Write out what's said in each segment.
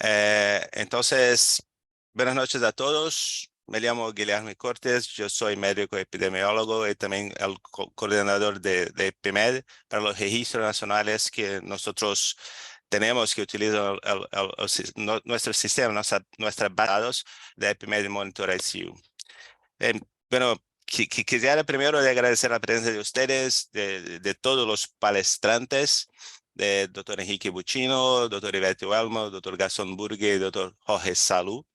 Entonces, buenas noches a todos. Me llamo Guilherme Cortes, yo soy médico epidemiólogo y también el coordinador de EPIMED para los registros nacionales que nosotros tenemos que utilizar nuestro sistema, nuestra base de datos de EPIMED Monitor ICU. Bueno, quisiera primero agradecer la presencia de ustedes, de todos los palestrantes, de Dr. Enrique Buccino, Dr. Ivete Welmo, Dr. Gastón Burgue y Dr. Jorge Salú.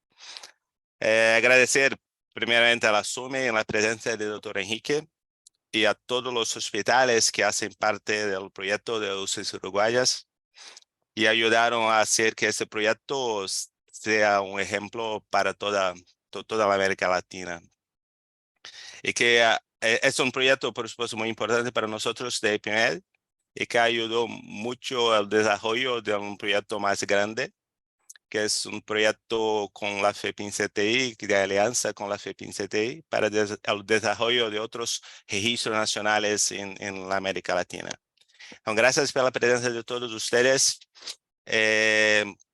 Agradecer primeramente a la SUMI en la presencia de Dr. Enrique y a todos los hospitales que hacen parte del proyecto de UCIS Uruguayas y ayudaron a hacer que este proyecto sea un ejemplo para toda la América Latina. Y que es un proyecto, por supuesto, muy importante para nosotros de EPIMED y que ayudó mucho al desarrollo de un proyecto más grande, que es un proyecto con la FEPIN-CTI, de alianza con la FEPIN-CTI, para el desarrollo de otros registros nacionales en la América Latina. Gracias por la presencia de todos ustedes.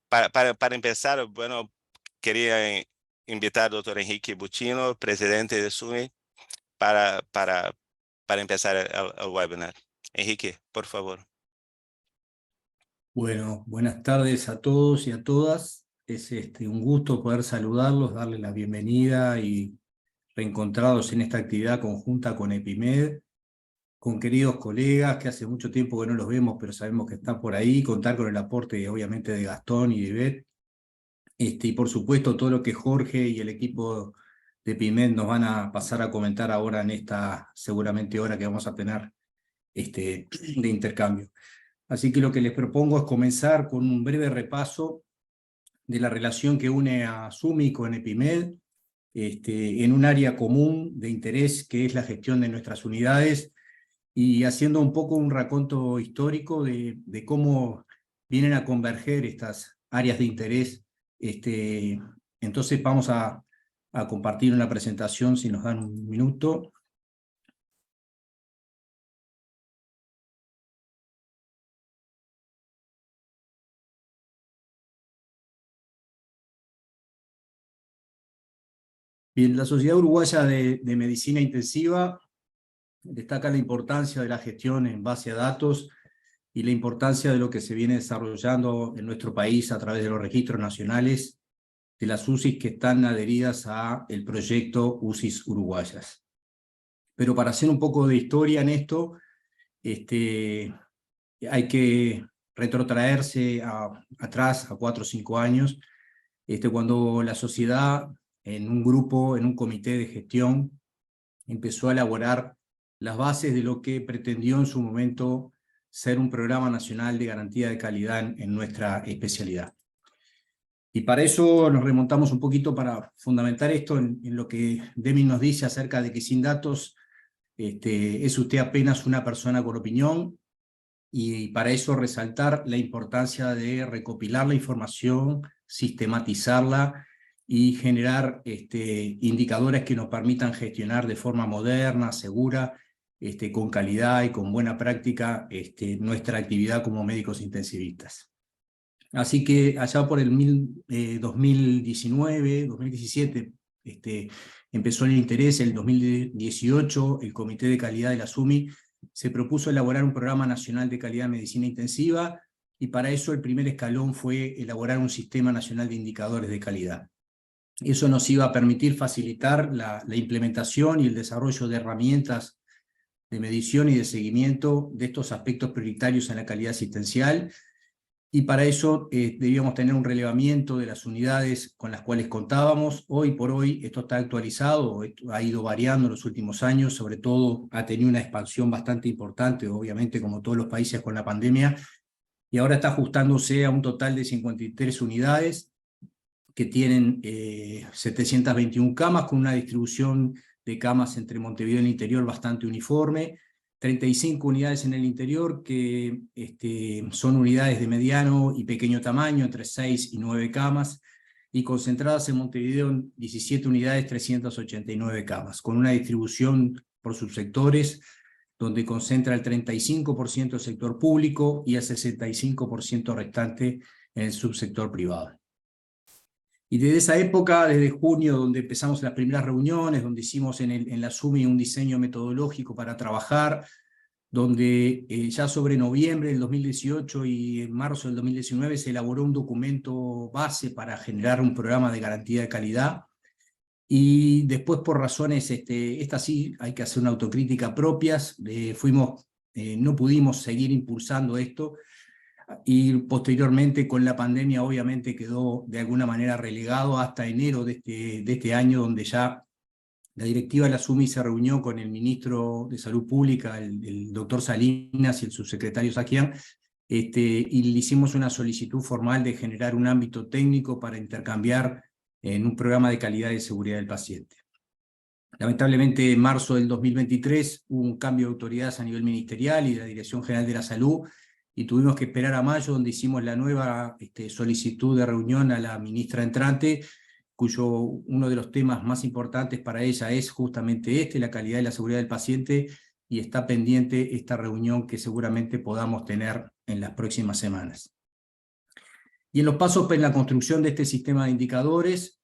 Para empezar, bueno, quería invitar al doctor Enrique Buccino, presidente de SUMI, para empezar el webinar. Enrique, por favor. Bueno, buenas tardes a todos y a todas. Es un gusto poder saludarlos, darles la bienvenida y reencontrados en esta actividad conjunta con EPIMED, con queridos colegas que hace mucho tiempo que no los vemos, pero sabemos que están por ahí, contar con el aporte obviamente de Gastón y de Ivette, y por supuesto todo lo que Jorge y el equipo de EPIMED nos van a pasar a comentar ahora en esta seguramente hora que vamos a tener de intercambio. Así que lo que les propongo es comenzar con un breve repaso de la relación que une a SUMI con EPIMED en un área común de interés que es la gestión de nuestras unidades y haciendo un poco un raconto histórico de cómo vienen a converger estas áreas de interés. Entonces vamos a compartir una presentación, si nos dan un minuto. Bien, la Sociedad Uruguaya de Medicina Intensiva destaca la importancia de la gestión en base a datos y la importancia de lo que se viene desarrollando en nuestro país a través de los registros nacionales de las UCIs que están adheridas al proyecto UCIS Uruguayas. Pero para hacer un poco de historia en esto, hay que retrotraerse atrás a 4 o 5 años, cuando la sociedad en un grupo, en un comité de gestión, empezó a elaborar las bases de lo que pretendió en su momento ser un programa nacional de garantía de calidad en nuestra especialidad. Y para eso nos remontamos un poquito para fundamentar esto en lo que Deming nos dice acerca de que sin datos es usted apenas una persona con opinión, y para eso resaltar la importancia de recopilar la información, sistematizarla y generar indicadores que nos permitan gestionar de forma moderna, segura, con calidad y con buena práctica nuestra actividad como médicos intensivistas. Así que allá por el 2019, 2017, empezó el interés. En el 2018 el Comité de Calidad de la SUMI se propuso elaborar un programa nacional de calidad de medicina intensiva, y para eso el primer escalón fue elaborar un sistema nacional de indicadores de calidad. Eso nos iba a permitir facilitar la implementación y el desarrollo de herramientas de medición y de seguimiento de estos aspectos prioritarios en la calidad asistencial, y para eso debíamos tener un relevamiento de las unidades con las cuales contábamos. Hoy por hoy esto está actualizado, ha ido variando en los últimos años, sobre todo ha tenido una expansión bastante importante, obviamente como todos los países con la pandemia, y ahora está ajustándose a un total de 53 unidades que tienen 721 camas, con una distribución de camas entre Montevideo y el interior bastante uniforme, 35 unidades en el interior que son unidades de mediano y pequeño tamaño, entre 6 y 9 camas, y concentradas en Montevideo 17 unidades, 389 camas, con una distribución por subsectores, donde concentra el 35% del sector público y el 65% restante en el subsector privado. Y desde esa época, desde junio, donde empezamos las primeras reuniones, donde hicimos en la SUMI un diseño metodológico para trabajar, donde ya sobre noviembre del 2018 y en marzo del 2019 se elaboró un documento base para generar un programa de garantía de calidad. Y después, por razones, estas sí hay que hacer una autocrítica propias, no pudimos seguir impulsando esto, y posteriormente con la pandemia obviamente quedó de alguna manera relegado hasta enero de este año, donde ya la directiva de la SUMI se reunió con el ministro de Salud Pública, el doctor Salinas, y el subsecretario Saquian, y le hicimos una solicitud formal de generar un ámbito técnico para intercambiar en un programa de calidad y seguridad del paciente. Lamentablemente, en marzo del 2023 hubo un cambio de autoridades a nivel ministerial y de la Dirección General de la Salud, y tuvimos que esperar a mayo, donde hicimos la nueva solicitud de reunión a la ministra entrante, uno de los temas más importantes para ella es justamente la calidad y la seguridad del paciente, y está pendiente esta reunión que seguramente podamos tener en las próximas semanas. Y en los pasos en la construcción de este sistema de indicadores,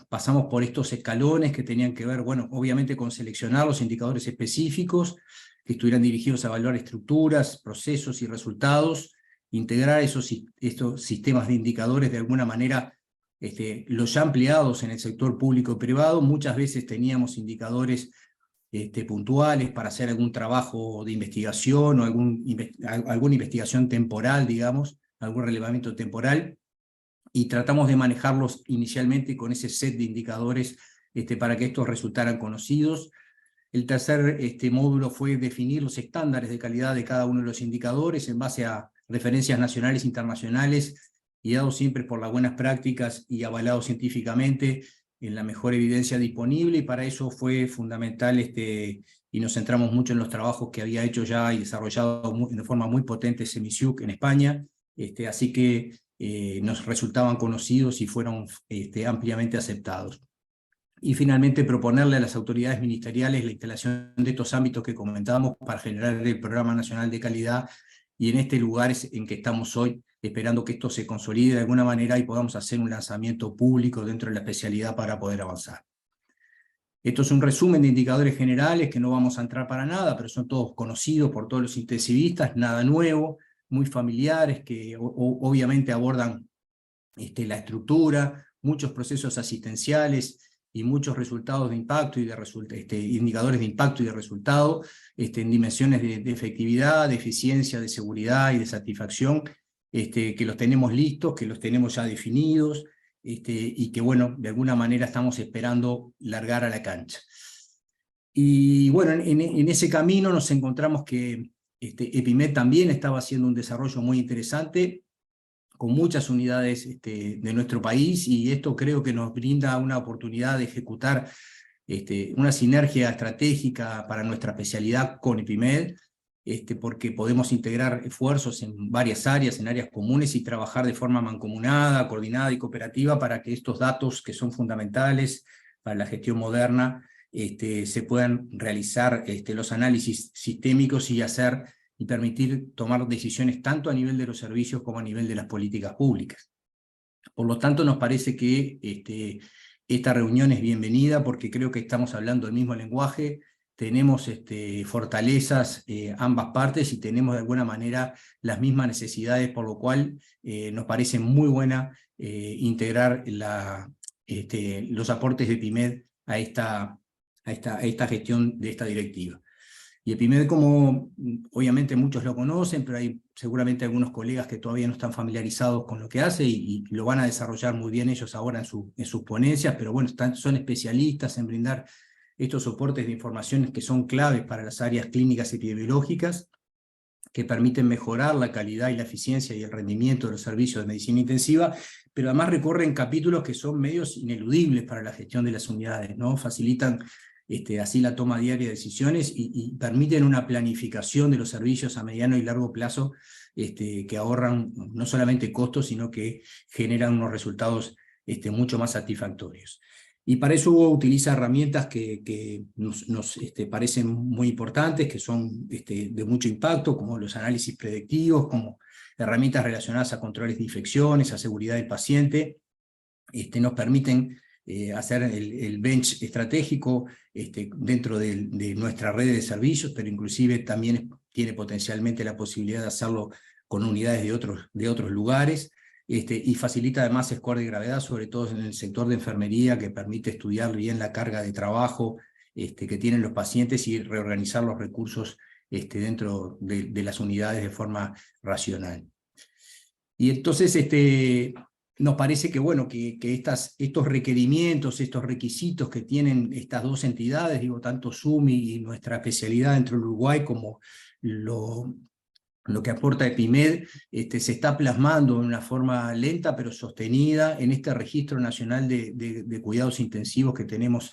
pasamos por estos escalones que tenían que ver, bueno, obviamente con seleccionar los indicadores específicos que estuvieran dirigidos a evaluar estructuras, procesos y resultados, integrar estos sistemas de indicadores de alguna manera, los ya empleados en el sector público y privado. Muchas veces teníamos indicadores puntuales para hacer algún trabajo de investigación o alguna investigación temporal, digamos, algún relevamiento temporal, y tratamos de manejarlos inicialmente con ese set de indicadores para que estos resultaran conocidos. El tercer módulo fue definir los estándares de calidad de cada uno de los indicadores en base a referencias nacionales e internacionales, guiados siempre por las buenas prácticas y avalados científicamente en la mejor evidencia disponible, y para eso fue fundamental, y nos centramos mucho en los trabajos que había hecho ya y desarrollado de forma muy potente CEMISIUC en España, así que nos resultaban conocidos y fueron ampliamente aceptados. Y finalmente proponerle a las autoridades ministeriales la instalación de estos ámbitos que comentábamos para generar el Programa Nacional de Calidad, y en este lugar es en que estamos hoy, esperando que esto se consolide de alguna manera y podamos hacer un lanzamiento público dentro de la especialidad para poder avanzar. Esto es un resumen de indicadores generales que no vamos a entrar para nada, pero son todos conocidos por todos los intensivistas, nada nuevo, muy familiares, que obviamente abordan la estructura, muchos procesos asistenciales y muchos resultados de impacto y indicadores de impacto y de resultado, en dimensiones de efectividad, de eficiencia, de seguridad y de satisfacción, que los tenemos listos, que los tenemos ya definidos, y que, bueno, de alguna manera estamos esperando largar a la cancha. Y bueno, en ese camino nos encontramos que EPIMED también estaba haciendo un desarrollo muy interesante, con muchas unidades de nuestro país, y esto creo que nos brinda una oportunidad de ejecutar una sinergia estratégica para nuestra especialidad con EPIMED, porque podemos integrar esfuerzos en varias áreas, en áreas comunes, y trabajar de forma mancomunada, coordinada y cooperativa para que estos datos, que son fundamentales para la gestión moderna, se puedan realizar los análisis sistémicos y permitir tomar decisiones tanto a nivel de los servicios como a nivel de las políticas públicas. Por lo tanto, nos parece que esta reunión es bienvenida, porque creo que estamos hablando el mismo lenguaje, tenemos fortalezas ambas partes, y tenemos de alguna manera las mismas necesidades, por lo cual nos parece muy buena integrar los aportes de EPIMED a esta gestión de esta directiva. Y EPIMED, como obviamente muchos lo conocen, pero hay seguramente algunos colegas que todavía no están familiarizados con lo que hace, y lo van a desarrollar muy bien ellos ahora en sus ponencias, pero bueno, son especialistas en brindar estos soportes de información que son claves para las áreas clínicas epidemiológicas, que permiten mejorar la calidad y la eficiencia y el rendimiento de los servicios de medicina intensiva, pero además recorren capítulos que son medios ineludibles para la gestión de las unidades, ¿no? Facilitan así la toma diaria de decisiones y permiten una planificación de los servicios a mediano y largo plazo, que ahorran no solamente costos, sino que generan unos resultados mucho más satisfactorios. Y para eso utiliza herramientas que nos parecen muy importantes, que son de mucho impacto, como los análisis predictivos, como herramientas relacionadas a controles de infecciones, a seguridad del paciente, nos permiten hacer el bench estratégico dentro de nuestra red de servicios, pero inclusive también tiene potencialmente la posibilidad de hacerlo con unidades de otros lugares, y facilita además score de gravedad, sobre todo en el sector de enfermería, que permite estudiar bien la carga de trabajo que tienen los pacientes y reorganizar los recursos dentro de las unidades de forma racional. Y entonces nos parece que, bueno, que estos requerimientos, estos requisitos que tienen estas dos entidades, digo, tanto SUMI y nuestra especialidad dentro del Uruguay, como lo que aporta EPIMED, se está plasmando de una forma lenta pero sostenida en este registro nacional de cuidados intensivos que tenemos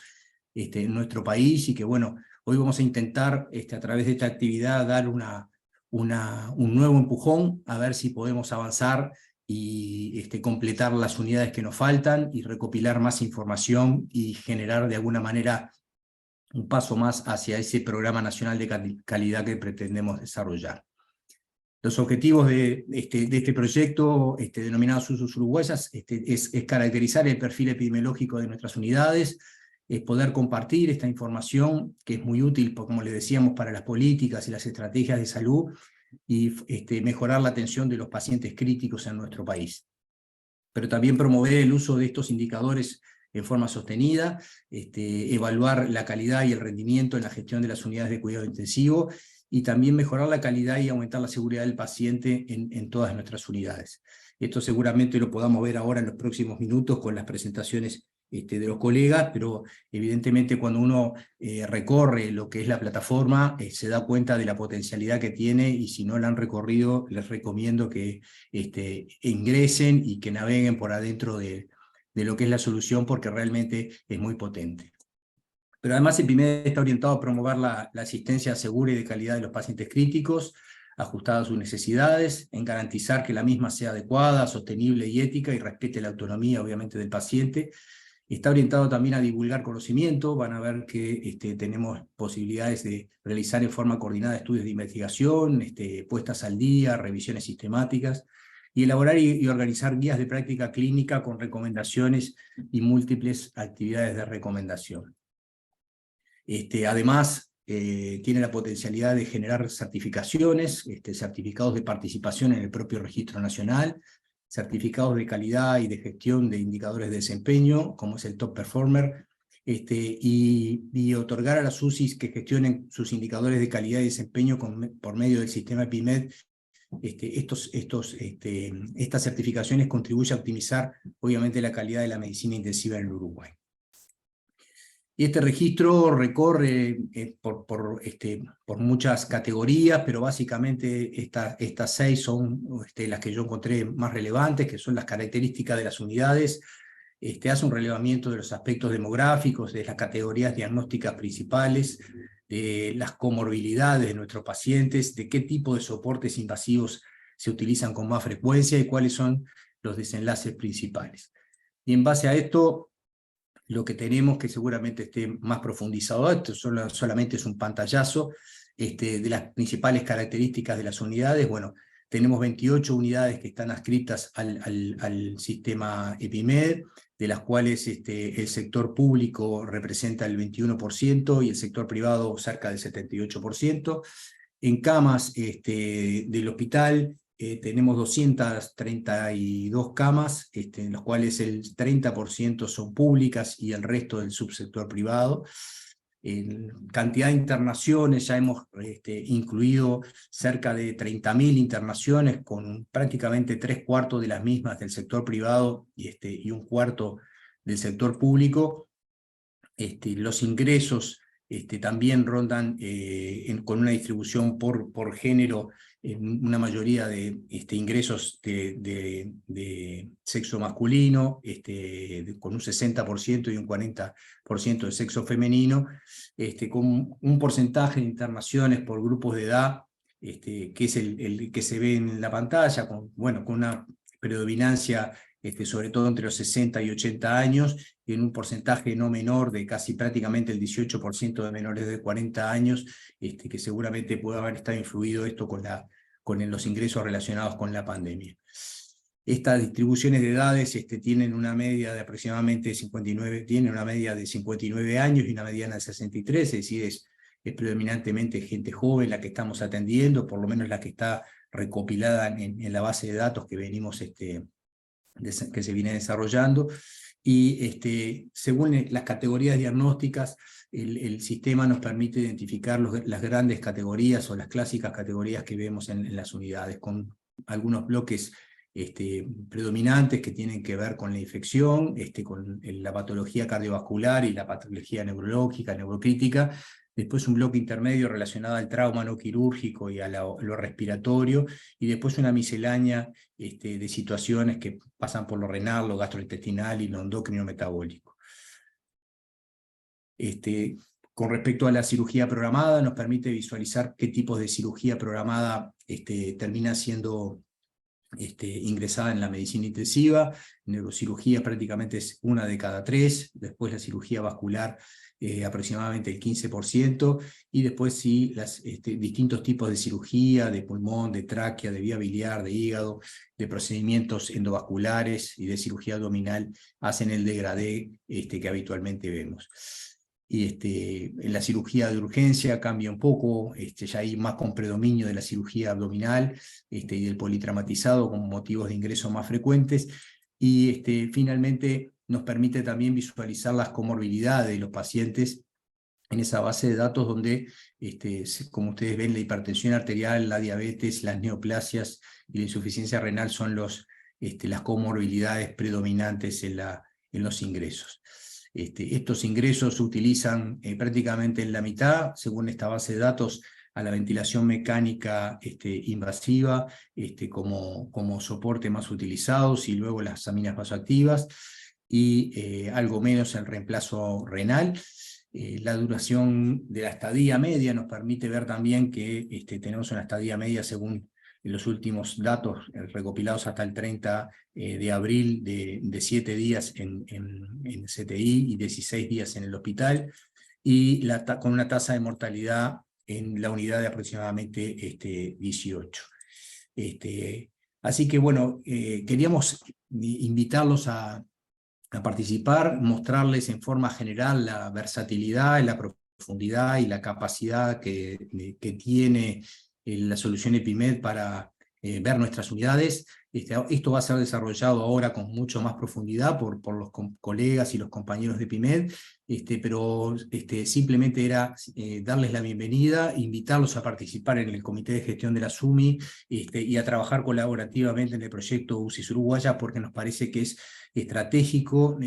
en nuestro país, y que, bueno, hoy vamos a intentar a través de esta actividad dar un nuevo empujón, a ver si podemos avanzar y completar las unidades que nos faltan, y recopilar más información y generar de alguna manera un paso más hacia ese programa nacional de calidad que pretendemos desarrollar. Los objetivos de este proyecto, denominado SUSUS Uruguayas, es caracterizar el perfil epidemiológico de nuestras unidades, es poder compartir esta información, que es muy útil, como les decíamos, para las políticas y las estrategias de salud, y mejorar la atención de los pacientes críticos en nuestro país. Pero también promover el uso de estos indicadores en forma sostenida, evaluar la calidad y el rendimiento en la gestión de las unidades de cuidado intensivo, y también mejorar la calidad y aumentar la seguridad del paciente en todas nuestras unidades. Esto seguramente lo podamos ver ahora en los próximos minutos con las presentaciones de los colegas, pero evidentemente cuando uno recorre lo que es la plataforma, se da cuenta de la potencialidad que tiene, y si no la han recorrido, les recomiendo que ingresen y que naveguen por adentro de lo que es la solución, porque realmente es muy potente. Pero además EPIMED está orientado a promover la asistencia segura y de calidad de los pacientes críticos, ajustada a sus necesidades, en garantizar que la misma sea adecuada, sostenible y ética, y respete la autonomía, obviamente, del paciente. Está orientado también a divulgar conocimiento. Van a ver que tenemos posibilidades de realizar en forma coordinada estudios de investigación, puestas al día, revisiones sistemáticas, y elaborar y organizar guías de práctica clínica con recomendaciones y múltiples actividades de recomendación. Además, tiene la potencialidad de generar certificaciones, certificados de participación en el propio registro nacional, certificados de calidad y de gestión de indicadores de desempeño, como es el Top Performer, y otorgar a las UCIs que gestionen sus indicadores de calidad y desempeño por medio del sistema EPIMED. Estas certificaciones contribuyen a optimizar, obviamente, la calidad de la medicina intensiva en el Uruguay. Y este registro recorre por muchas categorías, pero básicamente estas 6 son las que yo encontré más relevantes, que son las características de las unidades. Hace un relevamiento de los aspectos demográficos, de las categorías diagnósticas principales, de las comorbilidades de nuestros pacientes, de qué tipo de soportes invasivos se utilizan con más frecuencia y cuáles son los desenlaces principales. Y en base a esto, lo que tenemos, que seguramente esté más profundizado, esto solamente es un pantallazo de las principales características de las unidades. Bueno, tenemos 28 unidades que están adscritas al sistema EPIMED, de las cuales el sector público representa el 21% y el sector privado cerca del 78%. En camas del hospital tenemos 232 camas, en las cuales el 30% son públicas y el resto del subsector privado. En cantidad de internaciones ya hemos incluido cerca de 30.000 internaciones, con prácticamente 3/4 de las mismas del sector privado y 1/4 del sector público. Los ingresos también rondan con una distribución por género, en una mayoría de ingresos de sexo masculino, con un 60% y un 40% de sexo femenino, con un porcentaje de internaciones por grupos de edad, que es el que se ve en la pantalla, con una predominancia sobre todo entre los 60 y 80 años, y en un porcentaje no menor de casi prácticamente el 18% de menores de 40 años, que seguramente puede haber estado influido esto con los ingresos relacionados con la pandemia. Estas distribuciones de edades tienen una media de aproximadamente 59, tienen una media de 59 años y una mediana de 63, es decir, es predominantemente gente joven la que estamos atendiendo, por lo menos la que está recopilada en la base de datos que venimos que se viene desarrollando. Y según las categorías diagnósticas, el sistema nos permite identificar las grandes categorías o las clásicas categorías que vemos en las unidades, con algunos bloques predominantes que tienen que ver con la infección, con la patología cardiovascular y la patología neurológica, neurocrítica. Después un bloque intermedio relacionado al trauma no quirúrgico y a lo respiratorio, y después una miscelánea de situaciones que pasan por lo renal, lo gastrointestinal y lo endocrino metabólico. Con respecto a la cirugía programada, nos permite visualizar qué tipos de cirugía programada termina siendo ingresada en la medicina intensiva. Neurocirugía prácticamente es 1 de cada 3, después la cirugía vascular aproximadamente el 15%, y después sí, distintos tipos de cirugía, de pulmón, de tráquea, de vía biliar, de hígado, de procedimientos endovasculares y de cirugía abdominal, hacen el degradé que habitualmente vemos. Y en la cirugía de urgencia cambia un poco, ya hay más con predominio de la cirugía abdominal y del politraumatizado como motivos de ingreso más frecuentes, y finalmente nos permite también visualizar las comorbilidades de los pacientes en esa base de datos donde, como ustedes ven, la hipertensión arterial, la diabetes, las neoplasias y la insuficiencia renal son las comorbilidades predominantes en los ingresos. Estos ingresos se utilizan prácticamente en la mitad, según esta base de datos, a la ventilación mecánica invasiva como soporte más utilizados, y luego las aminas vasoactivas, y algo menos el reemplazo renal. La duración de la estadía media nos permite ver también que tenemos una estadía media, según los últimos datos recopilados hasta el 30 de abril, de 7 días en CTI y 16 días en el hospital, y con una tasa de mortalidad en la unidad de aproximadamente 18. Así que bueno, queríamos invitarlos a participar, mostrarles en forma general la versatilidad, la profundidad y la capacidad que tiene la solución EpiMed para ver nuestras unidades. Esto va a ser desarrollado ahora con mucho más profundidad por los colegas y los compañeros de EpiMed, pero simplemente era darles la bienvenida, invitarlos a participar en el comité de gestión de la SUMI y a trabajar colaborativamente en el proyecto UCIS Uruguaya, porque nos parece que es estratégico.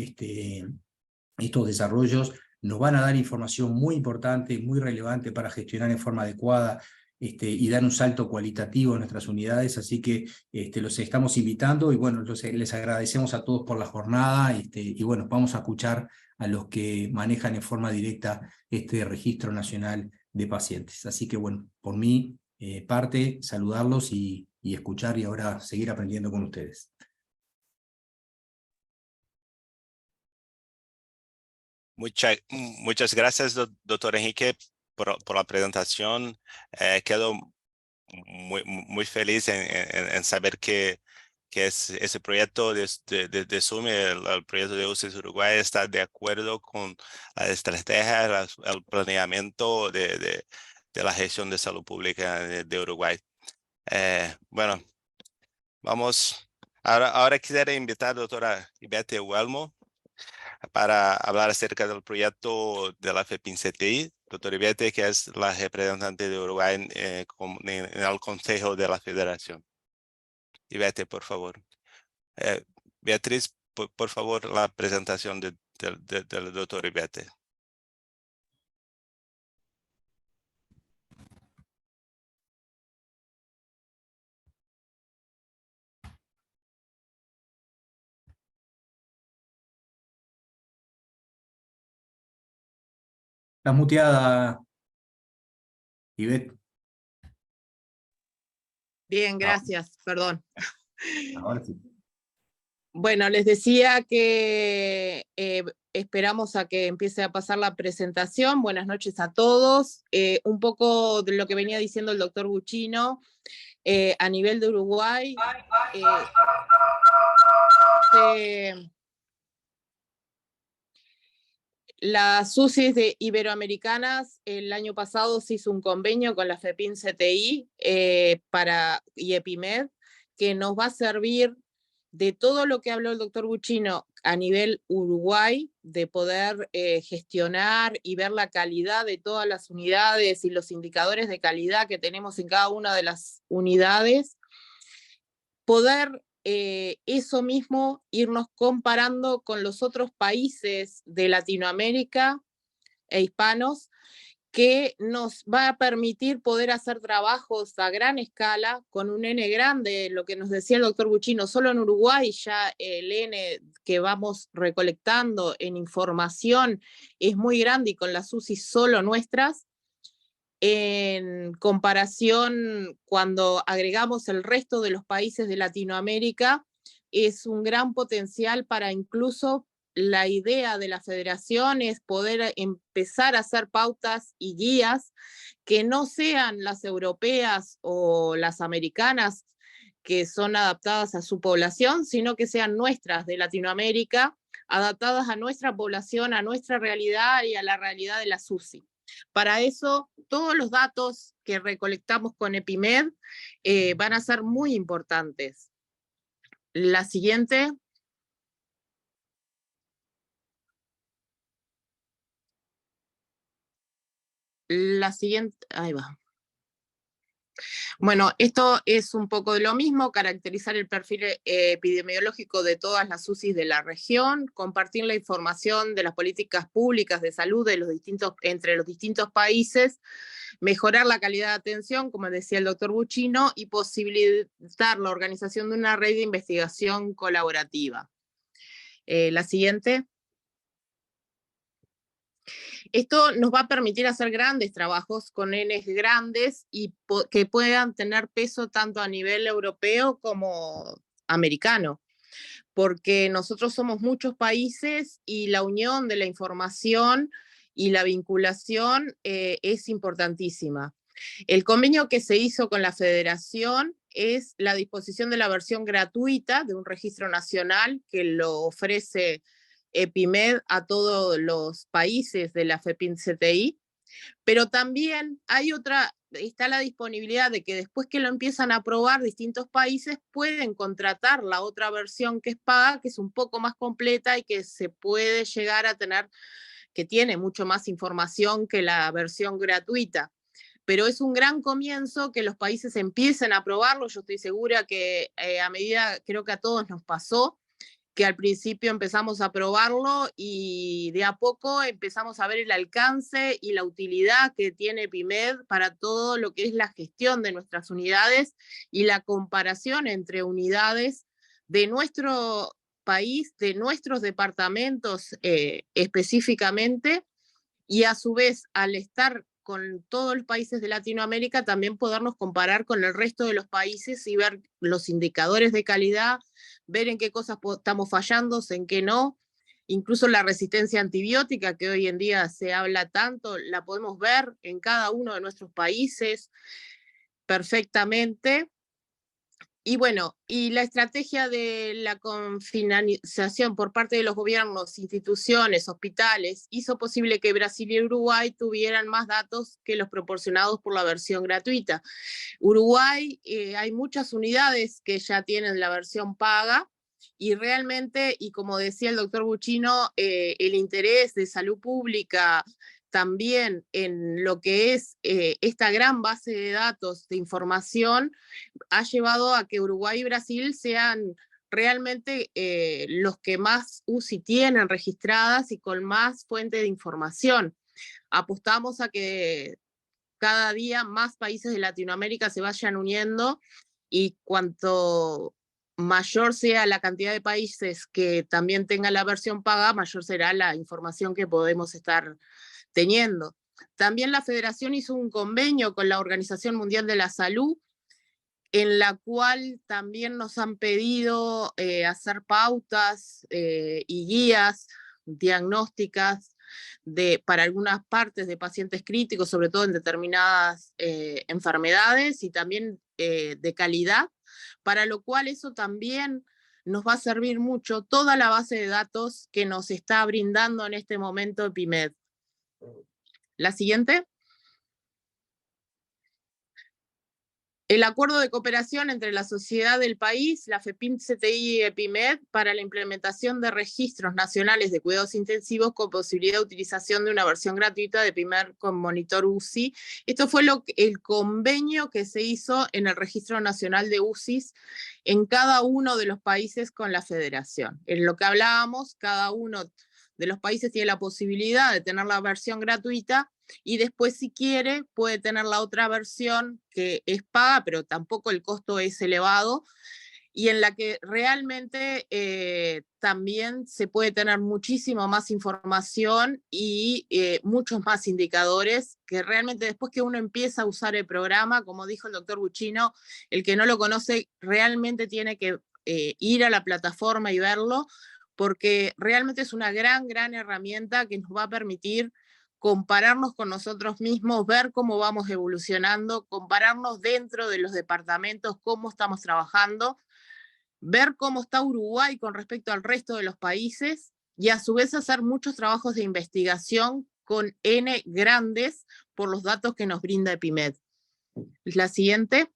Estos desarrollos nos van a dar información muy importante, muy relevante para gestionar en forma adecuada y dar un salto cualitativo en nuestras unidades, así que los estamos invitando, y bueno, les agradecemos a todos por la jornada, y bueno, vamos a escuchar a los que manejan en forma directa este registro nacional de pacientes. Así que bueno, por mi parte, saludarlos y escuchar, y ahora seguir aprendiendo con ustedes. Muchas gracias, doctor Enrique, por la presentación. Quedo muy feliz en saber que ese proyecto de SUMI, el proyecto de UCIS Uruguay, está de acuerdo con la estrategia, el planeamiento de la gestión de salud pública de Uruguay. Bueno, vamos. Ahora quisiera invitar a la doctora Ivette Huelmo para hablar acerca del proyecto de la FEPIN-CTI. Doctor Ivette, que es la representante de Uruguay en el Consejo de la Federación. Ivette, por favor. Beatriz, por favor, la presentación del doctor Ivette. Estás muteada, Ivette. Bien, gracias, perdón. Ahora sí. Bueno, les decía que esperamos a que empiece a pasar la presentación. Buenas noches a todos. Un poco de lo que venía diciendo el doctor Buccino. A nivel de Uruguay, las UCIs iberoamericanas, el año pasado se hizo un convenio con la FEPIN-CTI y EPIMED, que nos va a servir de todo lo que habló el doctor Buccino a nivel Uruguay, de poder gestionar y ver la calidad de todas las unidades y los indicadores de calidad que tenemos en cada una de las unidades, poder eso mismo irnos comparando con los otros países de Latinoamérica e hispanos, que nos va a permitir poder hacer trabajos a gran escala con un N grande, lo que nos decía el doctor Buccino, solo en Uruguay ya el N que vamos recolectando en información es muy grande, y con las UCI solo nuestras, en comparación cuando agregamos el resto de los países de Latinoamérica, es un gran potencial para incluso la idea de la federación es poder empezar a hacer pautas y guías que no sean las europeas o las americanas, que son adaptadas a su población, sino que sean nuestras de Latinoamérica, adaptadas a nuestra población, a nuestra realidad y a la realidad de la SUSI. Para eso, todos los datos que recolectamos con EPIMED van a ser muy importantes. La siguiente. La siguiente, ahí va. Bueno, esto es un poco de lo mismo, caracterizar el perfil epidemiológico de todas las UCIs de la región, compartir la información de las políticas públicas de salud de entre los distintos países, mejorar la calidad de atención, como decía el doctor Buccino, y posibilitar la organización de una red de investigación colaborativa. La siguiente. Esto nos va a permitir hacer grandes trabajos con Ns grandes y que puedan tener peso tanto a nivel europeo como americano, porque nosotros somos muchos países y la unión de la información y la vinculación es importantísima. El convenio que se hizo con la Federación es la disposición de la versión gratuita de un registro nacional que lo ofrece EPIMED a todos los países de la FEPIN-CTI, pero también está la disponibilidad de que después que lo empiezan a aprobar distintos países pueden contratar la otra versión que es paga, que es un poco más completa y que se puede llegar a tener, que tiene mucho más información que la versión gratuita. Pero es un gran comienzo que los países empiecen a aprobarlo. Yo estoy segura que a medida, creo que a todos nos pasó, que al principio empezamos a probarlo y de a poco empezamos a ver el alcance y la utilidad que tiene EPIMED para todo lo que es la gestión de nuestras unidades y la comparación entre unidades de nuestro país, de nuestros departamentos específicamente, y a su vez, al estar con todos los países de Latinoamérica, también podernos comparar con el resto de los países y ver los indicadores de calidad, ver en qué cosas estamos fallando, en qué no. Incluso la resistencia antibiótica, que hoy en día se habla tanto, la podemos ver en cada uno de nuestros países perfectamente. Y bueno, y la estrategia de la confinanciación por parte de los gobiernos, instituciones, hospitales, hizo posible que Brasil y Uruguay tuvieran más datos que los proporcionados por la versión gratuita. Uruguay, hay muchas unidades que ya tienen la versión paga, y realmente, y como decía el doctor Buccino, el interés de salud pública también en lo que es esta gran base de datos de información ha llevado a que Uruguay y Brasil sean realmente los que más UCI tienen registradas y con más fuente de información. Apostamos a que cada día más países de Latinoamérica se vayan uniendo, y cuanto mayor sea la cantidad de países que también tengan la versión paga, mayor será la información que podemos estar teniendo. También la Federación hizo un convenio con la Organización Mundial de la Salud, en la cual también nos han pedido hacer pautas y guías diagnósticas para algunas partes de pacientes críticos, sobre todo en determinadas enfermedades, y también de calidad, para lo cual eso también nos va a servir mucho toda la base de datos que nos está brindando en este momento EpiMed. La siguiente. El acuerdo de cooperación entre la sociedad del país, la FEPIMS-CTI y EpiMed para la implementación de registros nacionales de cuidados intensivos con posibilidad de utilización de una versión gratuita de EpiMed con monitor UCI. Esto fue el convenio que se hizo en el Registro Nacional de UCIs en cada uno de los países con la federación. En lo que hablábamos, cada uno de los países tiene la posibilidad de tener la versión gratuita y después, si quiere, puede tener la otra versión que es paga, pero tampoco el costo es elevado, y en la que realmente también se puede tener muchísimo más información y muchos más indicadores, que realmente después que uno empieza a usar el programa, como dijo el doctor Buccino, el que no lo conoce realmente tiene que ir a la plataforma y verlo, porque realmente es una gran herramienta que nos va a permitir compararnos con nosotros mismos, ver cómo vamos evolucionando, compararnos dentro de los departamentos, cómo estamos trabajando, ver cómo está Uruguay con respecto al resto de los países y a su vez hacer muchos trabajos de investigación con N grandes por los datos que nos brinda EpiMed. La siguiente.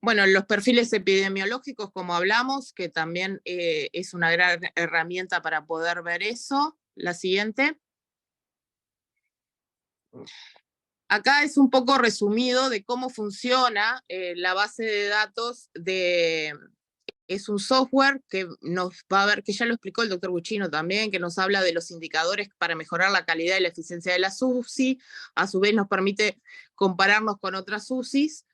Bueno, los perfiles epidemiológicos, como hablamos, que también es una gran herramienta para poder ver eso. La siguiente. Acá es un poco resumido de cómo funciona la base de datos es un software que nos va a ver, que ya lo explicó el doctor Buccino también, que nos habla de los indicadores para mejorar la calidad y la eficiencia de las UCI, a su vez nos permite compararnos con otras UCIs,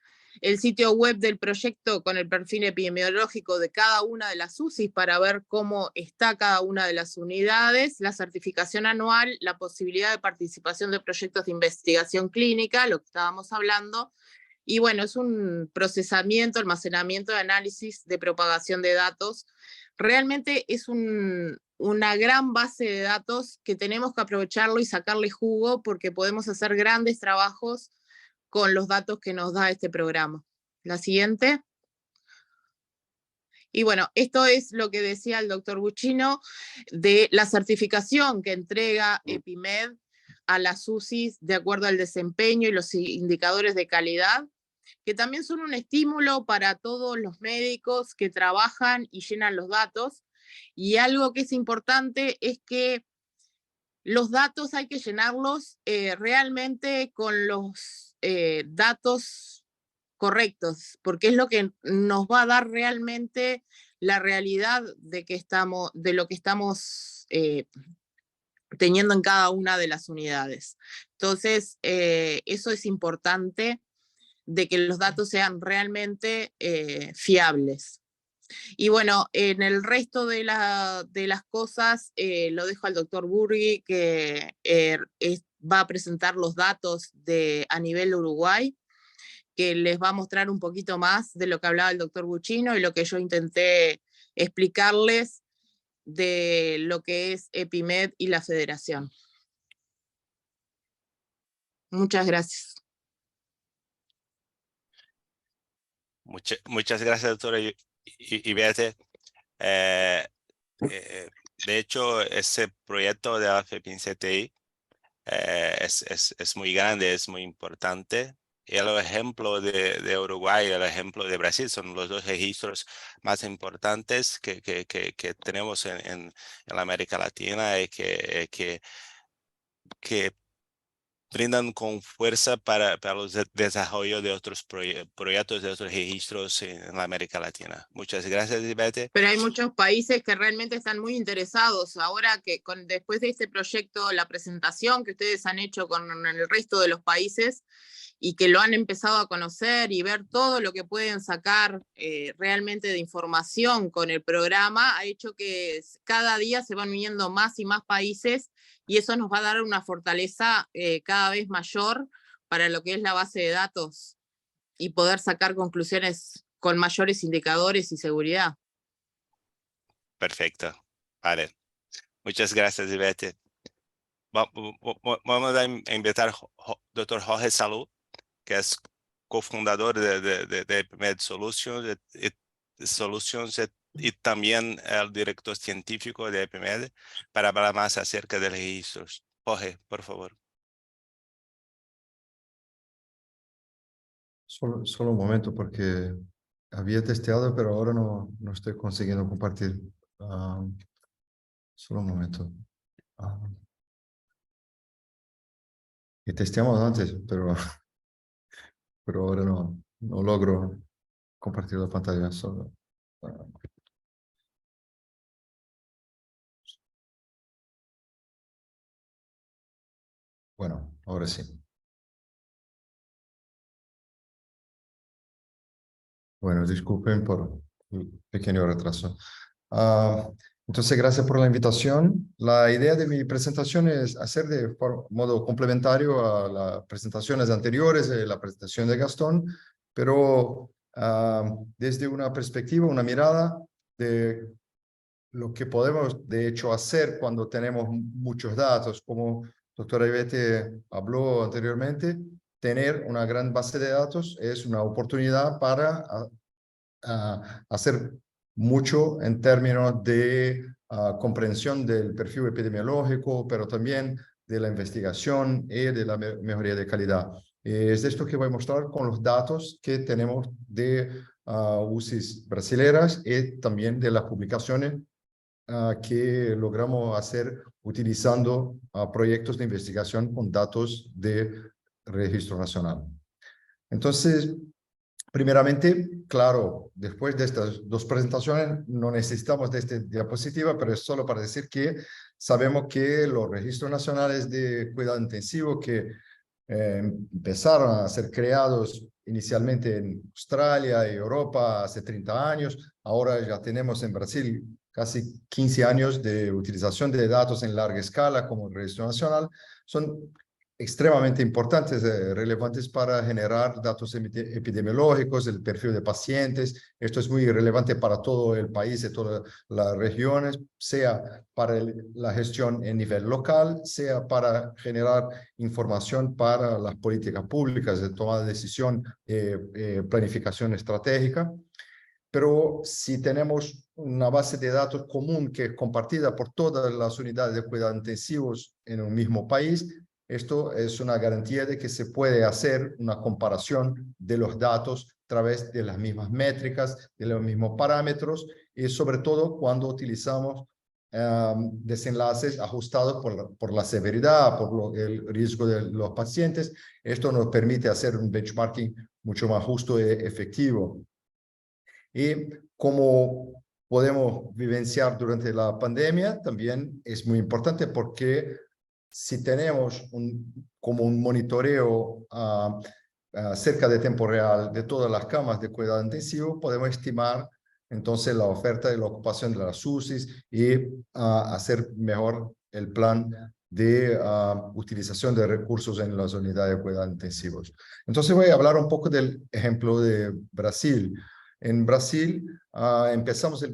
el sitio web del proyecto con el perfil epidemiológico de cada una de las UCIs para ver cómo está cada una de las unidades, la certificación anual, la posibilidad de participación de proyectos de investigación clínica, lo que estábamos hablando, y bueno, es un procesamiento, almacenamiento de análisis de propagación de datos. Realmente es una gran base de datos que tenemos que aprovecharlo y sacarle jugo porque podemos hacer grandes trabajos con los datos que nos da este programa. La siguiente. Y bueno, esto es lo que decía el doctor Buccino de la certificación que entrega EpiMed a las UCIs de acuerdo al desempeño y los indicadores de calidad, que también son un estímulo para todos los médicos que trabajan y llenan los datos. Y algo que es importante es que los datos hay que llenarlos realmente con los datos correctos, porque es lo que nos va a dar realmente la realidad de lo que estamos teniendo en cada una de las unidades. Entonces, eso es importante, de que los datos sean realmente fiables. Y bueno, en el resto de las cosas lo dejo al doctor Burgui, que va a presentar los datos a nivel Uruguay, que les va a mostrar un poquito más de lo que hablaba el doctor Buccino y lo que yo intenté explicarles de lo que es EpiMed y la federación. Muchas gracias. Muchas gracias, doctora Ivette. De hecho, ese proyecto de la FEPIMS-CTI es muy grande, es muy importante. Y el ejemplo de Uruguay y el ejemplo de Brasil son los dos registros más importantes que tenemos en la América Latina y que brindan con fuerza para los desarrollo de otros proyectos, de otros registros en la América Latina. Muchas gracias, Ivette. Pero hay muchos países que realmente están muy interesados. Ahora que después de este proyecto, la presentación que ustedes han hecho con el resto de los países y que lo han empezado a conocer y ver todo lo que pueden sacar realmente de información con el programa, ha hecho que cada día se van uniendo más y más países y eso nos va a dar una fortaleza cada vez mayor para lo que es la base de datos y poder sacar conclusiones con mayores indicadores y seguridad. Perfecto. Vale. Muchas gracias, Ivette. vamos a invitar al doctor Jorge Salud, que es cofundador de EpiMed Solutions, y también el director científico de EpiMed, para hablar más acerca de registros. Jorge, por favor. Solo un momento, porque había testeado, pero ahora no estoy consiguiendo compartir. Solo un momento. Y testeamos antes, pero ahora no logro compartir la pantalla. Bueno, ahora sí. Bueno, disculpen por el pequeño retraso. Entonces, gracias por la invitación. La idea de mi presentación es hacer de modo complementario a las presentaciones anteriores, la presentación de Gastón, pero desde una perspectiva, una mirada de lo que podemos, de hecho, hacer cuando tenemos muchos datos, como doctora Ivete habló anteriormente. Tener una gran base de datos es una oportunidad para hacer mucho en términos de comprensión del perfil epidemiológico, pero también de la investigación y de la mejoría de calidad. Es esto que voy a mostrar con los datos que tenemos de UCIs brasileras y también de las publicaciones que logramos hacer utilizando proyectos de investigación con datos de registro nacional. Entonces, primeramente, claro, después de estas dos presentaciones no necesitamos de esta diapositiva, pero es solo para decir que sabemos que los registros nacionales de cuidado intensivo que empezaron a ser creados inicialmente en Australia y Europa hace 30 años, ahora ya tenemos en Brasil casi 15 años de utilización de datos en larga escala como el registro nacional. Son extremadamente importantes, relevantes para generar datos epidemiológicos, el perfil de pacientes. Esto es muy relevante para todo el país y todas las regiones, sea para la gestión en nivel local, sea para generar información para las políticas públicas de toma de decisión, planificación estratégica. Pero si tenemos una base de datos común que es compartida por todas las unidades de cuidados intensivos en un mismo país, esto es una garantía de que se puede hacer una comparación de los datos a través de las mismas métricas, de los mismos parámetros, y sobre todo cuando utilizamos desenlaces ajustados por la severidad, por el riesgo de los pacientes. Esto nos permite hacer un benchmarking mucho más justo y efectivo. Y como podemos vivenciar durante la pandemia, también es muy importante porque si tenemos como un monitoreo cerca de tiempo real de todas las camas de cuidado intensivo, podemos estimar entonces la oferta y la ocupación de las UCIs y hacer mejor el plan de utilización de recursos en las unidades de cuidados intensivos. Entonces voy a hablar un poco del ejemplo de Brasil. En Brasil empezamos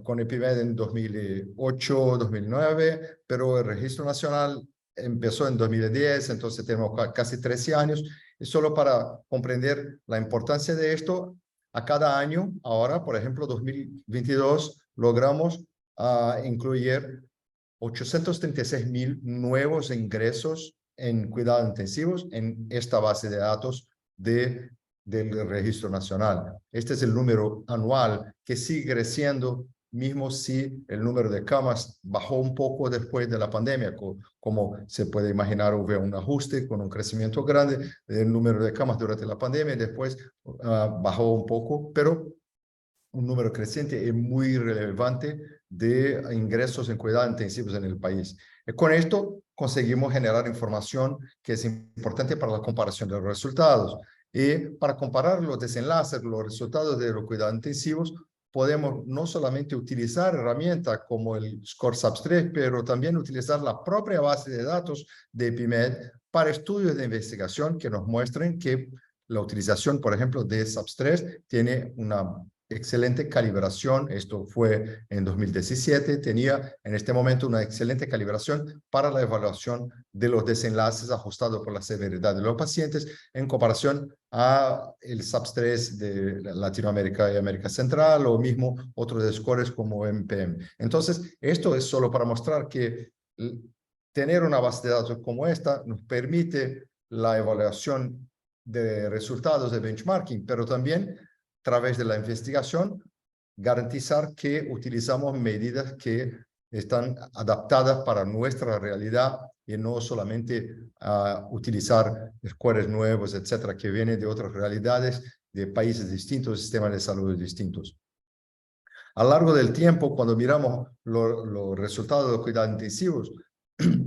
con EpiMed en 2008, 2009, pero el registro nacional empezó en 2010, entonces tenemos casi 13 años. Y solo para comprender la importancia de esto, a cada año, ahora, por ejemplo, 2022, logramos incluir 836,000 nuevos ingresos en cuidados intensivos en esta base de datos del registro nacional. Este es el número anual que sigue creciendo, mismo si el número de camas bajó un poco después de la pandemia. Como se puede imaginar, hubo un ajuste con un crecimiento grande del número de camas durante la pandemia y después bajó un poco, pero un número creciente y muy relevante de ingresos en cuidados intensivos en el país. Y con esto conseguimos generar información que es importante para la comparación de los resultados. Y para comparar los desenlaces, los resultados de los cuidados intensivos, podemos no solamente utilizar herramientas como el Score SAPS-3, pero también utilizar la propia base de datos de EpiMed para estudios de investigación que nos muestren que la utilización, por ejemplo, de SAPS-3 tiene una excelente calibración, esto fue en 2017, tenía en este momento una excelente calibración para la evaluación de los desenlaces ajustados por la severidad de los pacientes en comparación a el SAPS-3 de Latinoamérica y América Central o mismo otros scores como MPM. Entonces, esto es solo para mostrar que tener una base de datos como esta nos permite la evaluación de resultados de benchmarking, pero también a través de la investigación, garantizar que utilizamos medidas que están adaptadas para nuestra realidad y no solamente utilizar scores nuevos, etcétera, que vienen de otras realidades, de países distintos, sistemas de salud distintos. A lo largo del tiempo, cuando miramos los resultados de los cuidados intensivos,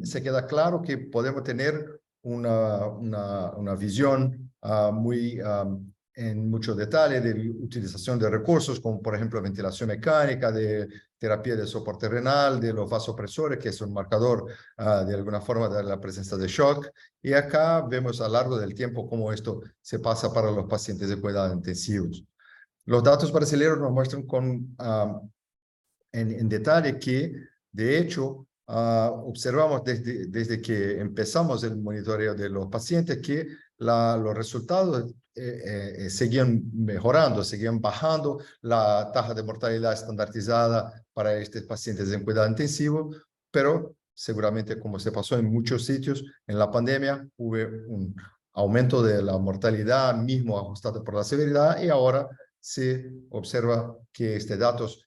se queda claro que podemos tener una visión muy en mucho detalle de utilización de recursos, como por ejemplo ventilación mecánica, de terapia de soporte renal, de los vasopresores, que es un marcador de alguna forma de la presencia de shock. Y acá vemos a lo largo del tiempo cómo esto se pasa para los pacientes de cuidados intensivos. Los datos brasileños nos muestran en detalle que, de hecho, observamos desde que empezamos el monitoreo de los pacientes que los resultados seguían mejorando, seguían bajando la tasa de mortalidad estandarizada para estos pacientes en cuidado intensivo, pero seguramente como se pasó en muchos sitios en la pandemia, hubo un aumento de la mortalidad mismo ajustado por la severidad y ahora se observa que estos datos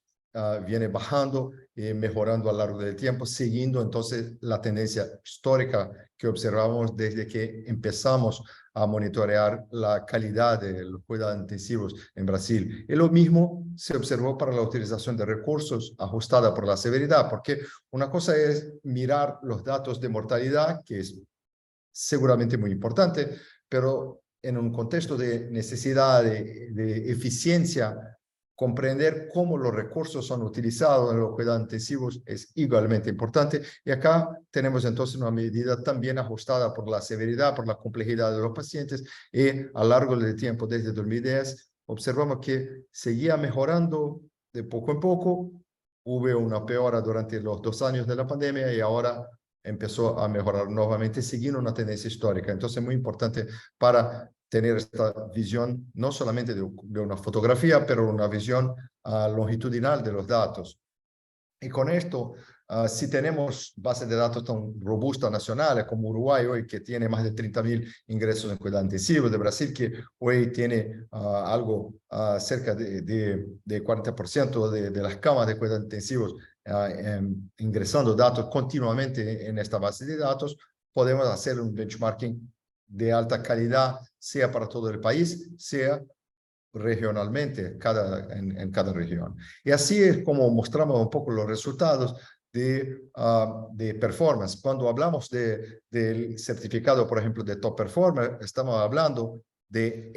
viene bajando y mejorando a lo largo del tiempo, siguiendo entonces la tendencia histórica que observamos desde que empezamos a monitorear la calidad de los cuidados intensivos en Brasil. Y lo mismo se observó para la utilización de recursos ajustada por la severidad, porque una cosa es mirar los datos de mortalidad, que es seguramente muy importante, pero en un contexto de necesidad de eficiencia, comprender cómo los recursos son utilizados en los cuidados intensivos es igualmente importante. Y acá tenemos entonces una medida también ajustada por la severidad, por la complejidad de los pacientes. Y a lo largo del tiempo, desde 2010, observamos que seguía mejorando de poco en poco. Hubo una peora durante los 2 años de la pandemia y ahora empezó a mejorar nuevamente, siguiendo una tendencia histórica. Entonces, muy importante para tener esta visión, no solamente de una fotografía, pero una visión longitudinal de los datos. Y con esto, si tenemos bases de datos tan robustas nacionales como Uruguay hoy, que tiene más de 30.000 ingresos en cuidados intensivos, de Brasil, que hoy tiene algo cerca de 40% de las camas de cuidados intensivos ingresando datos continuamente en esta base de datos, podemos hacer un benchmarking de alta calidad, sea para todo el país, sea regionalmente, en cada región. Y así es como mostramos un poco los resultados de performance. Cuando hablamos del certificado, por ejemplo, de Top Performer, estamos hablando de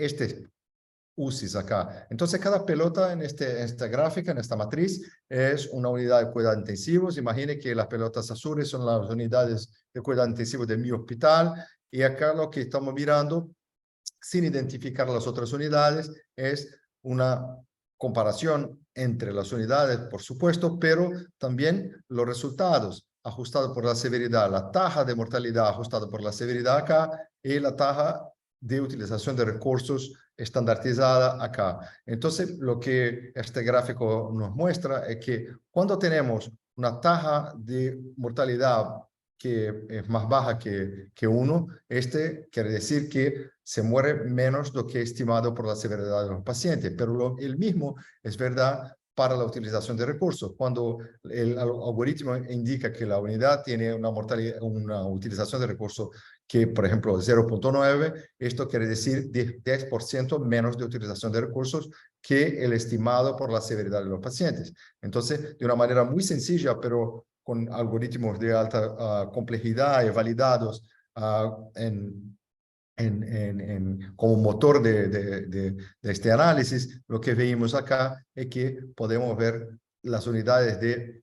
UCIs acá. Entonces, cada pelota en esta gráfica, en esta matriz, es una unidad de cuidados intensivos. Imagine que las pelotas azules son las unidades de cuidados intensivos de mi hospital. Y acá lo que estamos mirando, sin identificar las otras unidades, es una comparación entre las unidades, por supuesto, pero también los resultados ajustados por la severidad, la tasa de mortalidad ajustada por la severidad acá y la tasa de utilización de recursos estandarizada acá. Entonces, lo que este gráfico nos muestra es que cuando tenemos una tasa de mortalidad que es más baja que 1, quiere decir que se muere menos de lo que es estimado por la severidad de los pacientes. Pero el mismo es verdad para la utilización de recursos. Cuando el algoritmo indica que la unidad tiene una utilización de recursos que, por ejemplo, 0.9, esto quiere decir 10% menos de utilización de recursos que el estimado por la severidad de los pacientes. Entonces, de una manera muy sencilla, pero con algoritmos de alta complejidad y validados como motor de este análisis, lo que vemos acá es que podemos ver las unidades de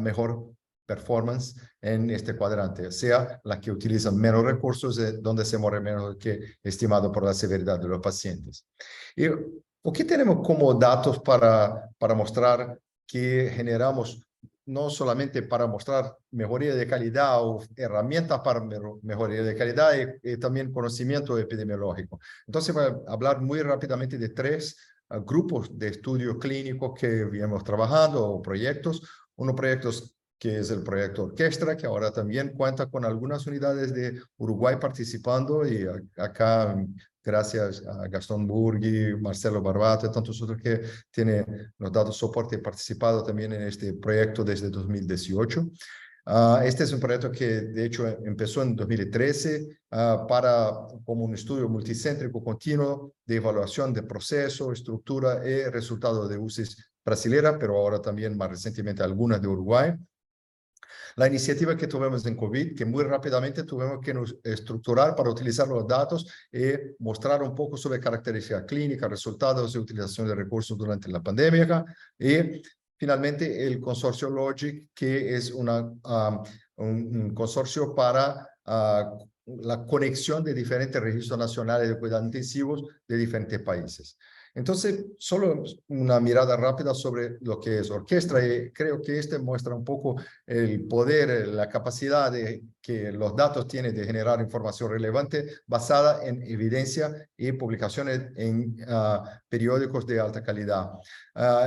mejor performance en este cuadrante, sea las que utilizan menos recursos, donde se muere menos que estimado por la severidad de los pacientes. Y O que tenemos como datos para mostrar que generamos, no solamente para mostrar mejoría de calidad o herramientas para mejoría de calidad y también conocimiento epidemiológico? Entonces voy a hablar muy rápidamente de tres grupos de estudios clínicos que viemos trabajando o proyectos. Uno proyectos que es el proyecto Orquestra, que ahora también cuenta con algunas unidades de Uruguay participando, y acá gracias a Gastón Burgui, Marcelo Barbato y tantos otros que nos dado soporte y participado también en este proyecto desde 2018. Este es un proyecto que de hecho empezó en 2013 como un estudio multicéntrico continuo de evaluación de proceso, estructura y resultado de UCIs brasilera, pero ahora también más recientemente algunas de Uruguay. La iniciativa que tuvimos en COVID, que muy rápidamente tuvimos que nos estructurar para utilizar los datos y mostrar un poco sobre características clínicas, resultados de utilización de recursos durante la pandemia, y finalmente el consorcio Logic, que es un consorcio para la conexión de diferentes registros nacionales de cuidados intensivos de diferentes países. Entonces, solo una mirada rápida sobre lo que es Orquestra, y creo que este muestra un poco el poder, la capacidad que los datos tienen de generar información relevante basada en evidencia y publicaciones en periódicos de alta calidad.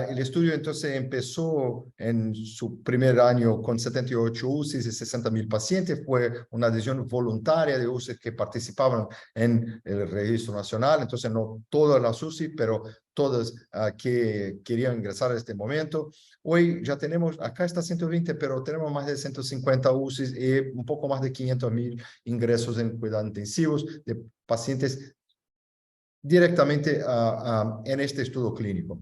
El estudio entonces empezó en su primer año con 78 UCIs y 60,000 pacientes. Fue una adhesión voluntaria de UCIs que participaban en el registro nacional. Entonces no todas las UCI, pero todas que querían ingresar a este momento. Hoy ya tenemos, acá está 120, pero tenemos más de 150 UCIs y un poco más de 500,000 ingresos en cuidados intensivos de pacientes directamente en este estudio clínico.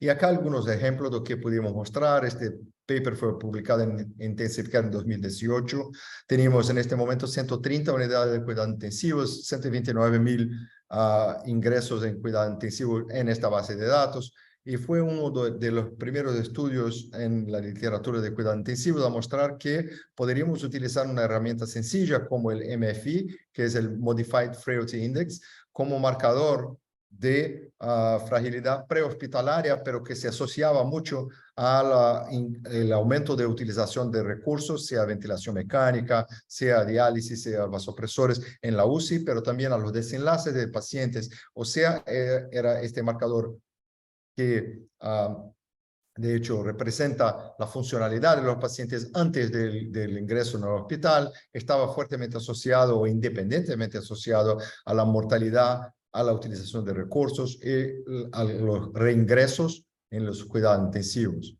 Y acá algunos ejemplos de lo que pudimos mostrar. Este paper fue publicado en Intensive Care en 2018. Tenemos en este momento 130 unidades de cuidados intensivos, 129,000 ingresos en cuidado intensivo en esta base de datos. Y fue uno de los primeros estudios en la literatura de cuidado intensivo a mostrar que podríamos utilizar una herramienta sencilla como el MFI, que es el Modified Frailty Index, como marcador de fragilidad prehospitalaria, pero que se asociaba mucho al aumento de utilización de recursos, sea ventilación mecánica, sea diálisis, sea vasopresores en la UCI, pero también a los desenlaces de pacientes. O sea, era este marcador que de hecho representa la funcionalidad de los pacientes antes del ingreso en el hospital, estaba fuertemente asociado o independientemente asociado a la mortalidad, a la utilización de recursos y a los reingresos en los cuidados intensivos.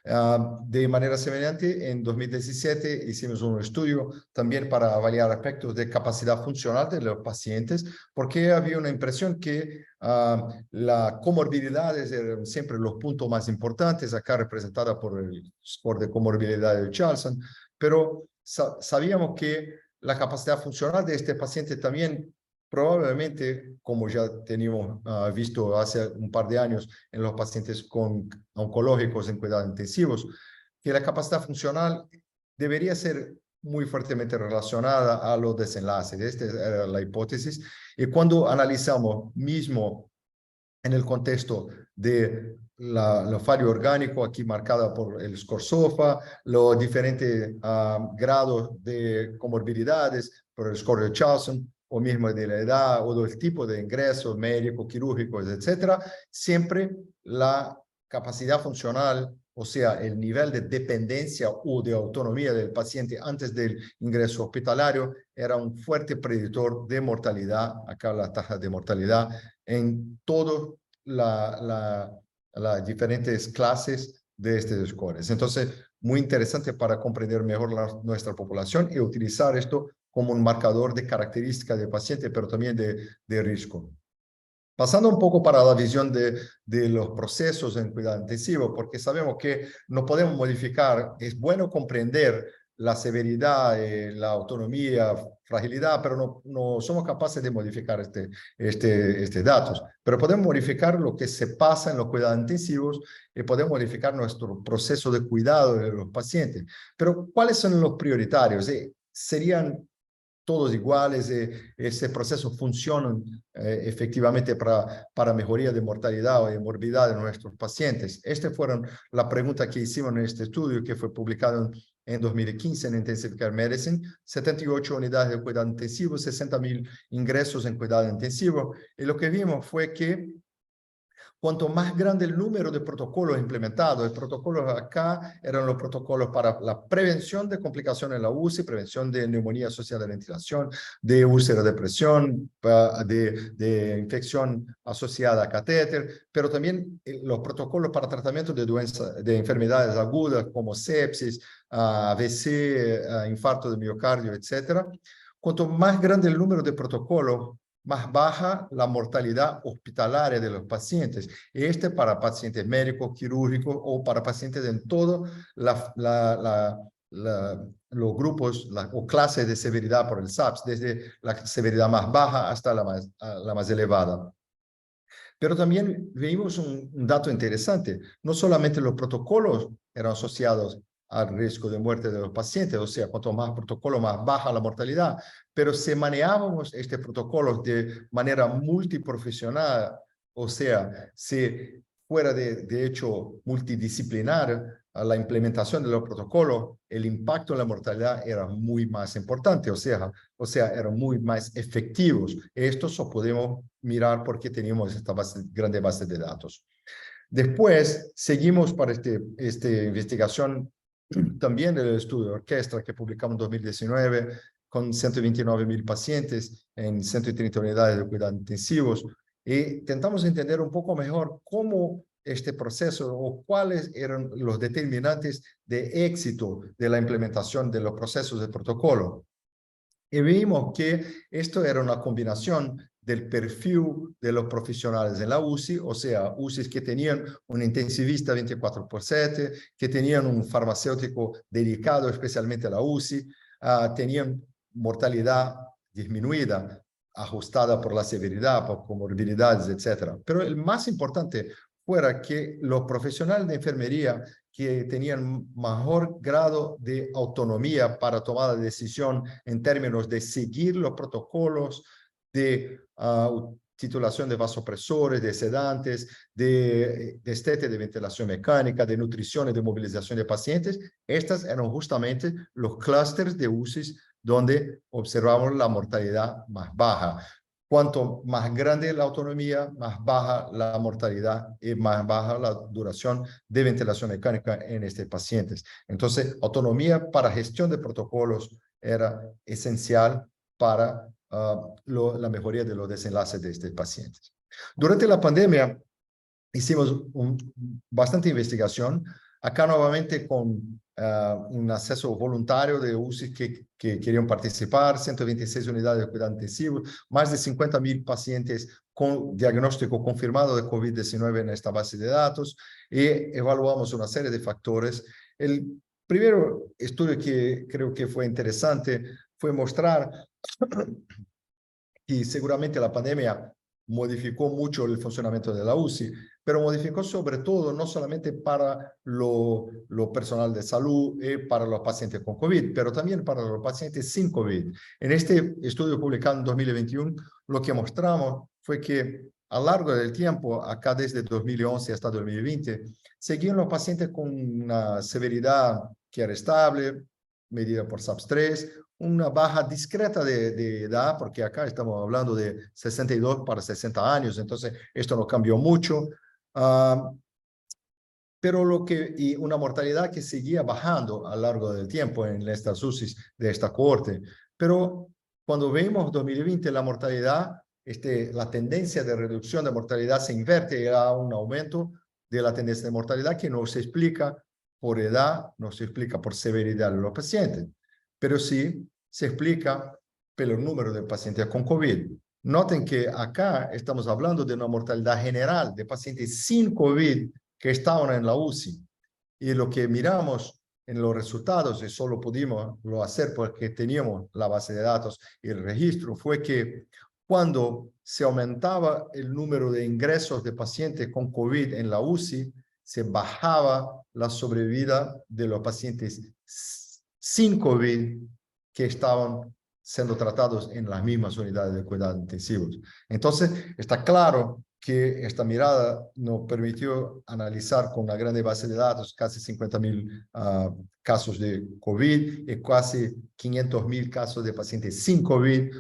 De manera semejante, en 2017 hicimos un estudio también para evaluar aspectos de capacidad funcional de los pacientes, porque había una impresión que las comorbilidades eran siempre los puntos más importantes, acá representada por el score de comorbilidad de Charlson, pero sabíamos que la capacidad funcional de este paciente también probablemente, como ya teníamos visto hace un par de años en los pacientes oncológicos en cuidados intensivos, que la capacidad funcional debería ser muy fuertemente relacionada a los desenlaces. Esta era la hipótesis. Y cuando analizamos mismo en el contexto de la fallo orgánico, aquí marcada por el score SOFA, los diferentes grados de comorbilidades por el score de Charlson, o mismo de la edad o del tipo de ingresos médicos, quirúrgicos, etcétera, siempre la capacidad funcional, o sea, el nivel de dependencia o de autonomía del paciente antes del ingreso hospitalario, era un fuerte predictor de mortalidad, acá la tasa de mortalidad, en todas las diferentes clases de estos scores. Entonces, muy interesante para comprender mejor nuestra población y utilizar esto como un marcador de características del paciente, pero también de riesgo. Pasando un poco para la visión de los procesos en cuidado intensivo, porque sabemos que no podemos modificar, es bueno comprender la severidad, la autonomía, fragilidad, pero no somos capaces de modificar estos datos. Pero podemos modificar lo que se pasa en los cuidados intensivos y podemos modificar nuestro proceso de cuidado de los pacientes. Pero ¿cuáles son los prioritarios? Serían todos iguales, ese proceso funciona efectivamente para mejoría de mortalidad o de morbidad de nuestros pacientes. Estas fueron la pregunta que hicimos en este estudio que fue publicado en 2015 en Intensive Care Medicine, 78 unidades de cuidado intensivo, 60.000 ingresos en cuidado intensivo, y lo que vimos fue que cuanto más grande el número de protocolos implementados, el protocolo acá eran los protocolos para la prevención de complicaciones en la UCI, prevención de neumonía asociada a la ventilación, de úlcera de presión, de infección asociada a catéter, pero también los protocolos para tratamiento de enfermedades agudas como sepsis, AVC, infarto de miocardio, etc. Cuanto más grande el número de protocolos, más baja la mortalidad hospitalaria de los pacientes. Para pacientes médicos, quirúrgicos o para pacientes en todos los grupos o clases de severidad por el SAPS, desde la severidad más baja hasta la más elevada. Pero también vimos un dato interesante. No solamente los protocolos eran asociados al riesgo de muerte de los pacientes, o sea, cuanto más protocolo, más baja la mortalidad, pero si manejábamos este protocolo de manera multiprofesional, o sea, si fuera de hecho multidisciplinar la implementación de los protocolos, el impacto en la mortalidad era muy más importante, o sea, eran muy más efectivos. Esto solo podemos mirar porque teníamos esta grande base de datos. Después, seguimos para esta investigación también el estudio de orquesta que publicamos en 2019 con 129.000 pacientes en 130 unidades de cuidados intensivos y intentamos entender un poco mejor cómo este proceso o cuáles eran los determinantes de éxito de la implementación de los procesos de protocolo. Y vimos que esto era una combinación del perfil de los profesionales en la UCI, o sea, UCIs que tenían un intensivista 24/7, que tenían un farmacéutico dedicado especialmente a la UCI, tenían mortalidad disminuida, ajustada por la severidad, por comorbilidades, etc. Pero el más importante fuera que los profesionales de enfermería que tenían mejor grado de autonomía para tomar la decisión en términos de seguir los protocolos de titulación de vasopresores, de sedantes, de destete de ventilación mecánica, de nutrición y de movilización de pacientes. Estas eran justamente los clústeres de UCIs donde observamos la mortalidad más baja. Cuanto más grande la autonomía, más baja la mortalidad y más baja la duración de ventilación mecánica en estos pacientes. Entonces, autonomía para gestión de protocolos era esencial para la mejoría de los desenlaces de estos pacientes. Durante la pandemia hicimos bastante investigación, acá nuevamente con un acceso voluntario de UCI que querían participar, 126 unidades de cuidado intensivo, más de 50.000 pacientes con diagnóstico confirmado de COVID-19 en esta base de datos y evaluamos una serie de factores. El primer estudio que creo que fue interesante fue mostrar que seguramente la pandemia modificó mucho el funcionamiento de la UCI, pero modificó sobre todo no solamente para lo personal de salud y para los pacientes con COVID, pero también para los pacientes sin COVID. En este estudio publicado en 2021, lo que mostramos fue que a lo largo del tiempo, acá desde 2011 hasta 2020, seguían los pacientes con una severidad que era estable, medida por SAPS-3, una baja discreta de edad, porque acá estamos hablando de 62 para 60 años, entonces esto no cambió mucho, pero y una mortalidad que seguía bajando a lo largo del tiempo en estas UCIs de esta cohorte. Pero cuando vemos 2020 la mortalidad, la tendencia de reducción de mortalidad se inverte y a un aumento de la tendencia de mortalidad que no se explica por edad, no se explica por severidad de los pacientes, pero sí se explica por el número de pacientes con COVID. Noten que acá estamos hablando de una mortalidad general de pacientes sin COVID que estaban en la UCI. Y lo que miramos en los resultados, y solo pudimos lo hacer porque teníamos la base de datos y el registro, fue que cuando se aumentaba el número de ingresos de pacientes con COVID en la UCI, se bajaba la sobrevida de los pacientes sin COVID que estaban siendo tratados en las mismas unidades de cuidados intensivos. Entonces, está claro que esta mirada nos permitió analizar con una grande base de datos casi 50.000 casos de COVID y casi 500.000 casos de pacientes sin COVID,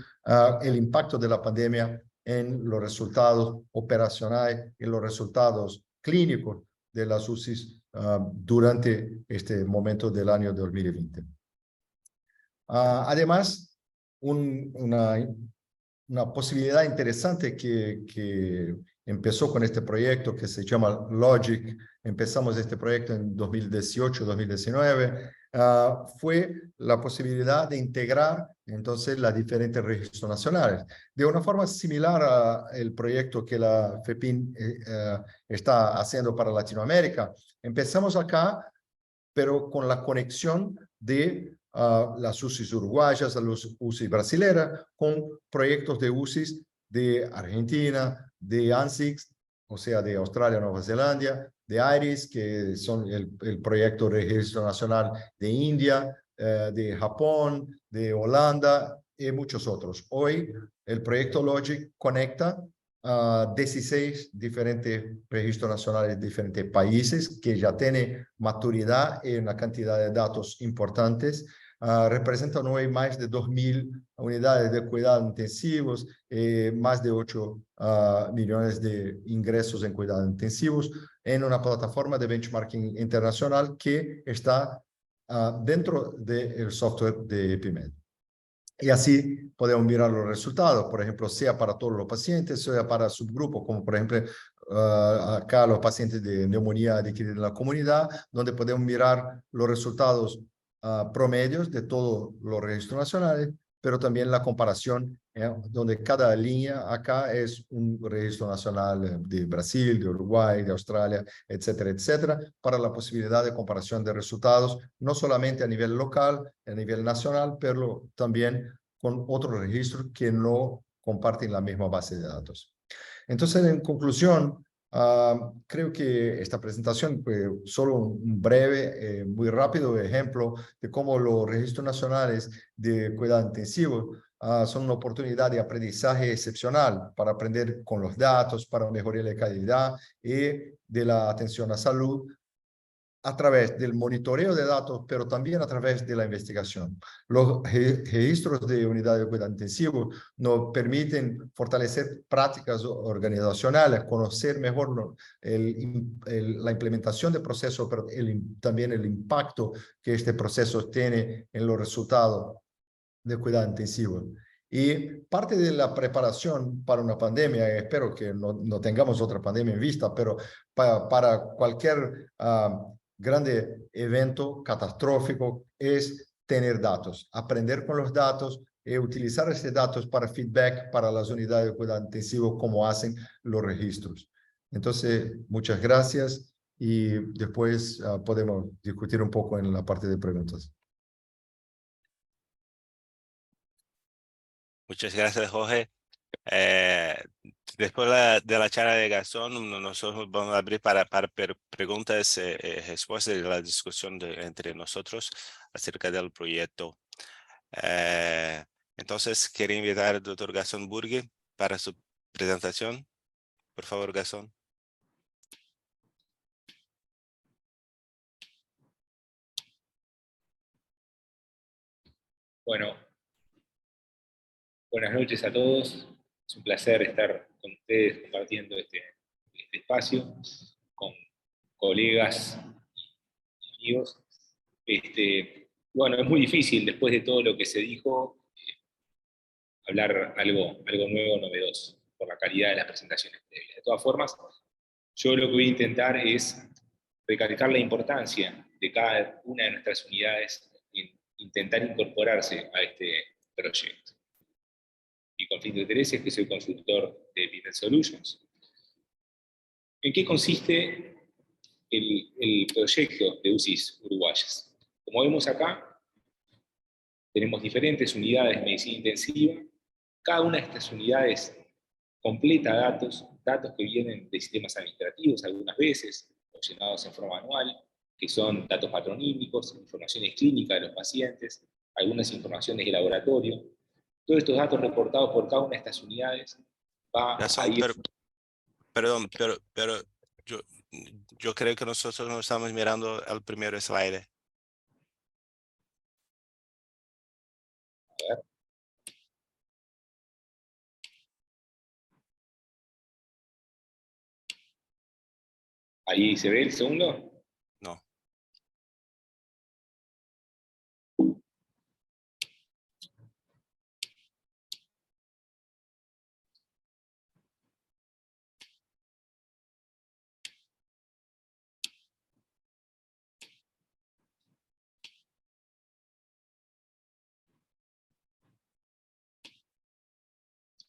el impacto de la pandemia en los resultados operacionales y los resultados clínicos de las UCIs durante este momento del año 2020. Además, una posibilidad interesante que empezó con este proyecto que se llama LOGIC, empezamos este proyecto en 2018-2019, fue la posibilidad de integrar entonces las diferentes registros nacionales. De una forma similar al proyecto que la FEPIN está haciendo para Latinoamérica, empezamos acá, pero con la conexión de las UCIs uruguayas, a las UCIs brasileras, con proyectos de UCIs de Argentina, de ANSICS, o sea, de Australia, Nueva Zelanda, de IRIS, que son el proyecto de registro nacional de India, de Japón, de Holanda y muchos otros. Hoy, el proyecto LOGIC conecta 16 diferentes registros nacionales de diferentes países que ya tienen maturidad y una cantidad de datos importantes. Representan hoy más de 2.000 unidades de cuidados intensivos, más de 8 millones de ingresos en cuidados intensivos en una plataforma de benchmarking internacional que está dentro del software de EpiMed. Y así podemos mirar los resultados, por ejemplo, sea para todos los pacientes, sea para subgrupos, como por ejemplo acá los pacientes de neumonía adquirida en la comunidad, donde podemos mirar los resultados promedios de todos los registros nacionales, pero también la comparación, donde cada línea acá es un registro nacional de Brasil, de Uruguay, de Australia, etcétera, etcétera, para la posibilidad de comparación de resultados, no solamente a nivel local, a nivel nacional, pero también con otros registros que no comparten la misma base de datos. Entonces, en conclusión, creo que esta presentación fue solo un breve, muy rápido ejemplo de cómo los registros nacionales de cuidado intensivo son una oportunidad de aprendizaje excepcional para aprender con los datos, para mejorar la calidad y de la atención a salud a través del monitoreo de datos, pero también a través de la investigación. Los registros de unidades de cuidado intensivo nos permiten fortalecer prácticas organizacionales, conocer mejor la implementación de procesos, pero también el impacto que este proceso tiene en los resultados de cuidado intensivo. Y parte de la preparación para una pandemia, espero que no tengamos otra pandemia en vista, pero para cualquier grande evento catastrófico es tener datos, aprender con los datos y utilizar estos datos para feedback para las unidades de cuidado intensivo como hacen los registros. Entonces, muchas gracias y después podemos discutir un poco en la parte de preguntas. Muchas gracias, Jorge. Después de la charla de Gastón, nosotros vamos a abrir para preguntas y respuestas de la discusión entre nosotros acerca del proyecto. Entonces, quiero invitar al doctor Gastón Burgui para su presentación. Por favor, Gastón. Bueno, buenas noches a todos. Es un placer estar con ustedes compartiendo este espacio con colegas y amigos. Bueno, es muy difícil después de todo lo que se dijo hablar algo nuevo, novedoso, por la calidad de las presentaciones previas. De todas formas, yo lo que voy a intentar es recalcar la importancia de cada una de nuestras unidades en intentar incorporarse a este proyecto. Mi conflicto de interés es que soy consultor de EpiMed Solutions. ¿En qué consiste el proyecto de UCIs uruguayas? Como vemos acá, tenemos diferentes unidades de medicina intensiva. Cada una de estas unidades completa datos que vienen de sistemas administrativos algunas veces, o llenados en forma manual, que son datos patronímicos, informaciones clínicas de los pacientes, algunas informaciones de laboratorio. Todos estos datos reportados por cada una de estas unidades va a Gastón, ir... perdón, pero yo creo que nosotros no estamos mirando el primer slide. Ahí se ve el segundo. No.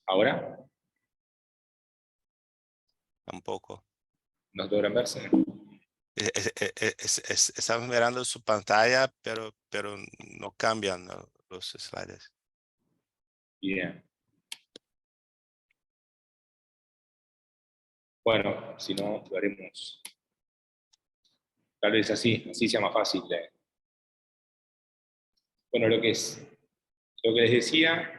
Ahora, Tampoco. ¿nos logran verse? Estamos mirando su pantalla, pero no cambian, ¿no?, los slides. Bien. Bueno, si no, lo haremos tal vez así sea más fácil. Bueno, lo que les decía,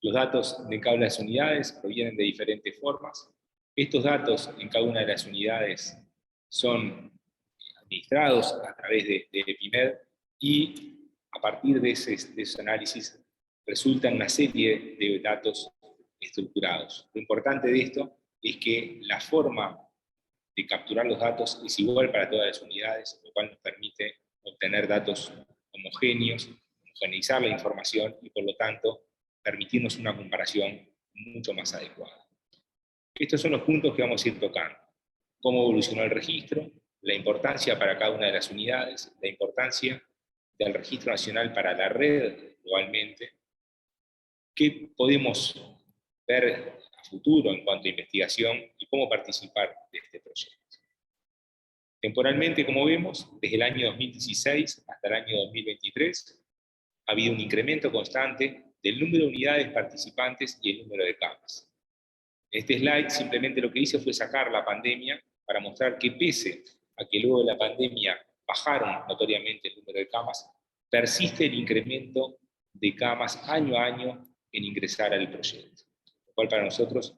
los datos de cada una de las unidades provienen de diferentes formas. Estos datos en cada una de las unidades son administrados a través de EPIMED y a partir de ese análisis resultan una serie de datos estructurados. Lo importante de esto es que la forma de capturar los datos es igual para todas las unidades, lo cual nos permite obtener datos homogéneos, homogeneizar la información y por lo tanto permitirnos una comparación mucho más adecuada. Estos son los puntos que vamos a ir tocando. Cómo evolucionó el registro, la importancia para cada una de las unidades, la importancia del registro nacional para la red globalmente, qué podemos ver a futuro en cuanto a investigación y cómo participar de este proyecto. Temporalmente, como vemos, desde el año 2016 hasta el año 2023, ha habido un incremento constante del número de unidades participantes y el número de camas. Este slide simplemente lo que hice fue sacar la pandemia para mostrar que pese a que luego de la pandemia bajaron notoriamente el número de camas, persiste el incremento de camas año a año en ingresar al proyecto, lo cual para nosotros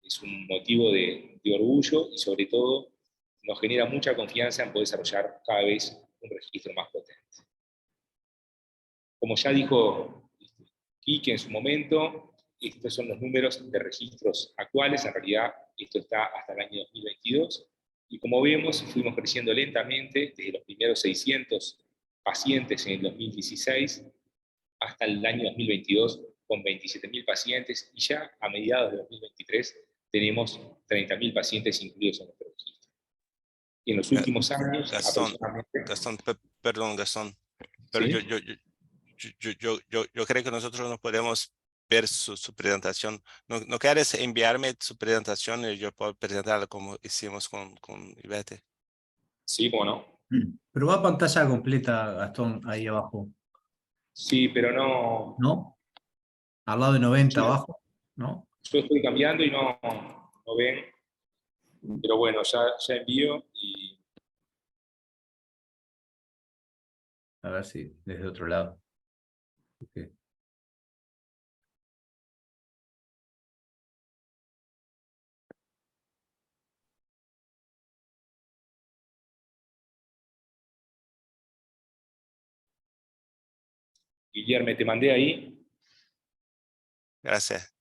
es un motivo de orgullo y sobre todo nos genera mucha confianza en poder desarrollar cada vez un registro más potente. Como ya dijo Quique en su momento, estos son los números de registros actuales, en realidad esto está hasta el año 2022, y como vemos fuimos creciendo lentamente desde los primeros 600 pacientes en el 2016 hasta el año 2022 con 27.000 pacientes, y ya a mediados de 2023 tenemos 30.000 pacientes incluidos en nuestro registro. Y en los últimos años, Perdón, Gastón, pero ¿sí? yo creo que nosotros no podemos ver su presentación. ¿No quieres enviarme su presentación y yo puedo presentarla como hicimos con Ivete? Sí, cómo no. Pero va a pantalla completa, Gastón, ahí abajo. Sí, pero no... ¿No? Al lado de 90 Yo, abajo, ¿no? yo estoy cambiando y no ven, pero bueno, ya envío y... A ver si desde otro lado. Okay. Guillermo, te mandé ahí. Gracias.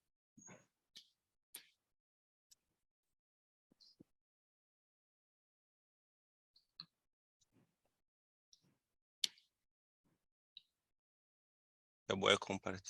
Yo voy a compartir.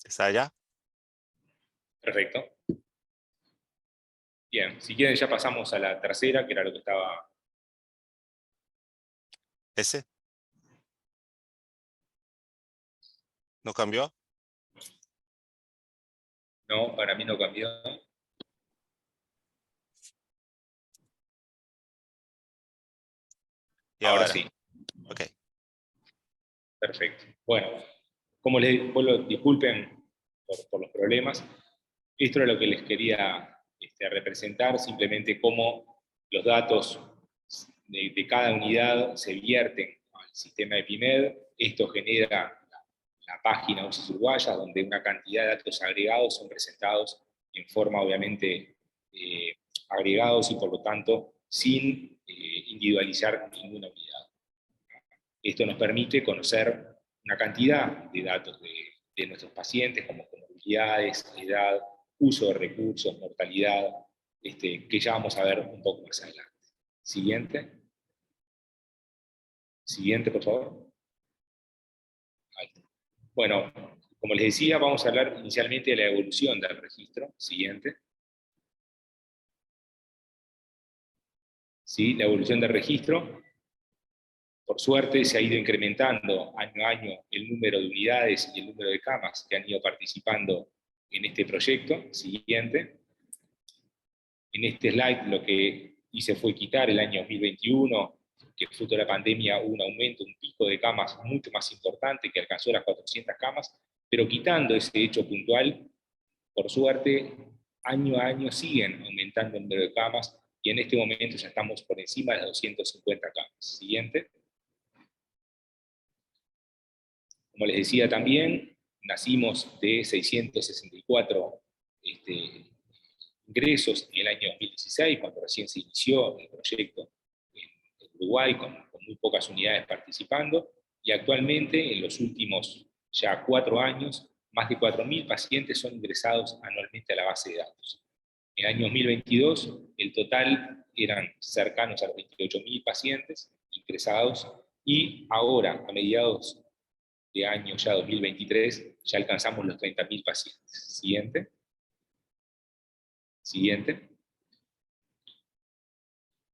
¿Está allá? Perfecto. Bien, si quieren ya pasamos a la tercera, que era lo que estaba... ¿Ese? ¿No cambió? No, para mí no cambió. Y Ahora ahora. sí. Ok. Perfecto. Bueno, como les disculpen por los problemas, esto era lo que les quería representar, simplemente cómo los datos de cada unidad se vierten al sistema EPIMED. Esto genera la página UCES Uruguaya, donde una cantidad de datos agregados son presentados en forma obviamente agregados y por lo tanto sin individualizar ninguna unidad. Esto nos permite conocer una cantidad de datos de nuestros pacientes, como comorbilidades, edad, uso de recursos, mortalidad, que ya vamos a ver un poco más adelante. Siguiente. Siguiente, por favor. Ahí. Bueno, como les decía, vamos a hablar inicialmente de la evolución del registro. Siguiente. ¿Sí? La evolución del registro. Por suerte se ha ido incrementando año a año el número de unidades y el número de camas que han ido participando en este proyecto. Siguiente. En este slide lo que hice fue quitar el año 2021, que fruto de la pandemia hubo un aumento, un pico de camas mucho más importante, que alcanzó las 400 camas, pero quitando ese hecho puntual, por suerte, año a año siguen aumentando el número de camas, y en este momento ya estamos por encima de las 250 camas. Siguiente. Como les decía también, nacimos de 664 ingresos en el año 2016, cuando recién se inició el proyecto en Uruguay, con muy pocas unidades participando, y actualmente, en los últimos ya 4 años, más de 4.000 pacientes son ingresados anualmente a la base de datos. En el año 2022, el total eran cercanos a los 28.000 pacientes ingresados, y ahora, a mediados de año ya 2023, ya alcanzamos los 30.000 pacientes. Siguiente. Siguiente.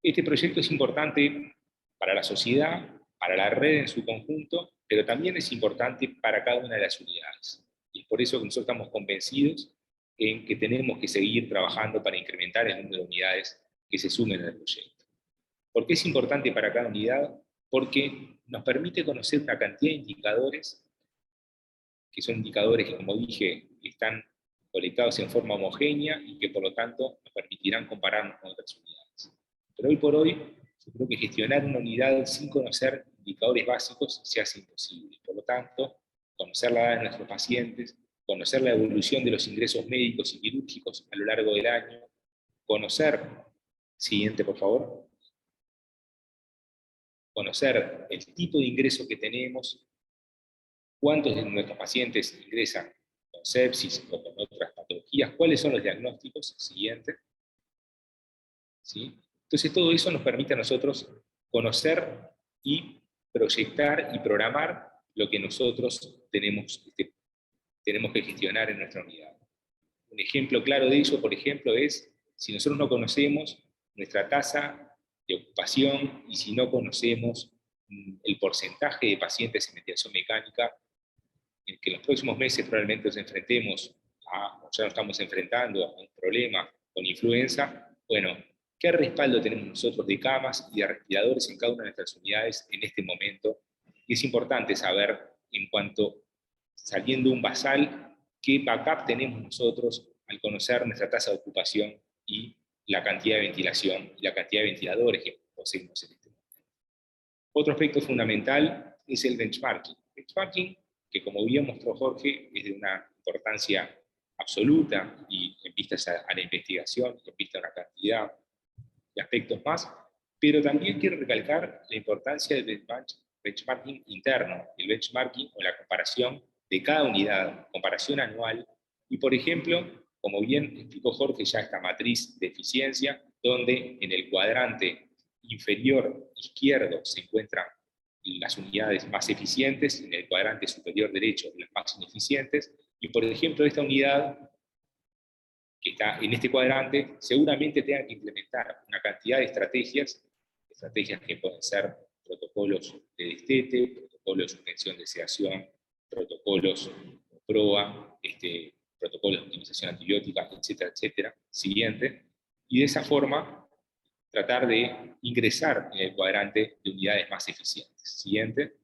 Este proyecto es importante para la sociedad, para la red en su conjunto, pero también es importante para cada una de las unidades. Y es por eso que nosotros estamos convencidos en que tenemos que seguir trabajando para incrementar el número de unidades que se sumen al proyecto. ¿Por qué es importante para cada unidad? Porque nos permite conocer una cantidad de indicadores, que son indicadores que, como dije, están colectados en forma homogénea y que por lo tanto nos permitirán compararnos con otras unidades. Pero hoy por hoy, yo creo que gestionar una unidad sin conocer indicadores básicos se hace imposible. Por lo tanto, conocer la edad de nuestros pacientes, conocer la evolución de los ingresos médicos y quirúrgicos a lo largo del año, conocer, siguiente por favor, conocer el tipo de ingreso que tenemos, cuántos de nuestros pacientes ingresan con sepsis o con otras patologías, cuáles son los diagnósticos, siguiente. ¿Sí? Entonces todo eso nos permite a nosotros conocer y proyectar y programar lo que nosotros tenemos que gestionar en nuestra unidad. Un ejemplo claro de ello, por ejemplo, es si nosotros no conocemos nuestra tasa de ocupación y si no conocemos el porcentaje de pacientes en ventilación mecánica, en que en los próximos meses probablemente nos enfrentemos o ya nos estamos enfrentando a un problema con influenza, bueno, ¿qué respaldo tenemos nosotros de camas y de respiradores en cada una de nuestras unidades en este momento? Y es importante saber, en cuanto saliendo un basal, qué backup tenemos nosotros al conocer nuestra tasa de ocupación y la cantidad de ventilación y la cantidad de ventiladores que poseemos en este momento. Otro aspecto fundamental es el benchmarking. Benchmarking, que como bien mostró Jorge, es de una importancia absoluta y en vistas a la investigación, en vista a una cantidad de aspectos más, pero también quiero recalcar la importancia del benchmarking interno, el benchmarking o la comparación de cada unidad, comparación anual, y por ejemplo, como bien explicó Jorge, ya esta matriz de eficiencia, donde en el cuadrante inferior izquierdo se encuentran las unidades más eficientes, en el cuadrante superior derecho las más ineficientes, y por ejemplo esta unidad que está en este cuadrante seguramente tenga que implementar una cantidad de estrategias que pueden ser protocolos de destete, protocolos de suspensión de sedación, protocolos PROA, protocolos de optimización antibiótica, etcétera, etcétera. Siguiente. Y de esa forma tratar de ingresar en el cuadrante de unidades más eficientes. Siguiente.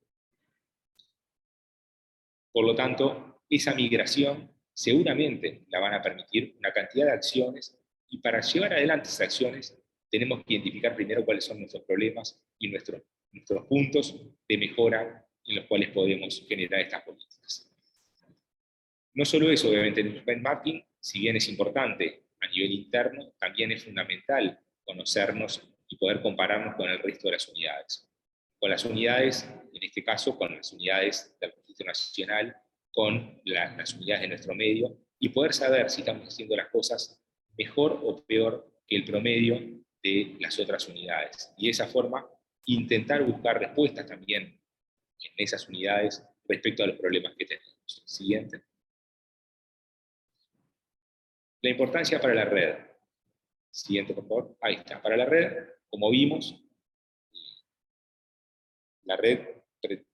Por lo tanto, esa migración seguramente la van a permitir una cantidad de acciones, y para llevar adelante esas acciones tenemos que identificar primero cuáles son nuestros problemas y nuestros puntos de mejora en los cuales podemos generar estas políticas. No solo eso, obviamente el benchmarking, si bien es importante a nivel interno, también es fundamental conocernos y poder compararnos con el resto de las unidades. Con las unidades, en este caso, con las unidades del Registro Nacional, con las unidades de nuestro medio, y poder saber si estamos haciendo las cosas mejor o peor que el promedio de las otras unidades. Y de esa forma, intentar buscar respuestas también en esas unidades respecto a los problemas que tenemos. Siguiente. La importancia para la red. Siguiente, por favor. Ahí está. Para la red, como vimos,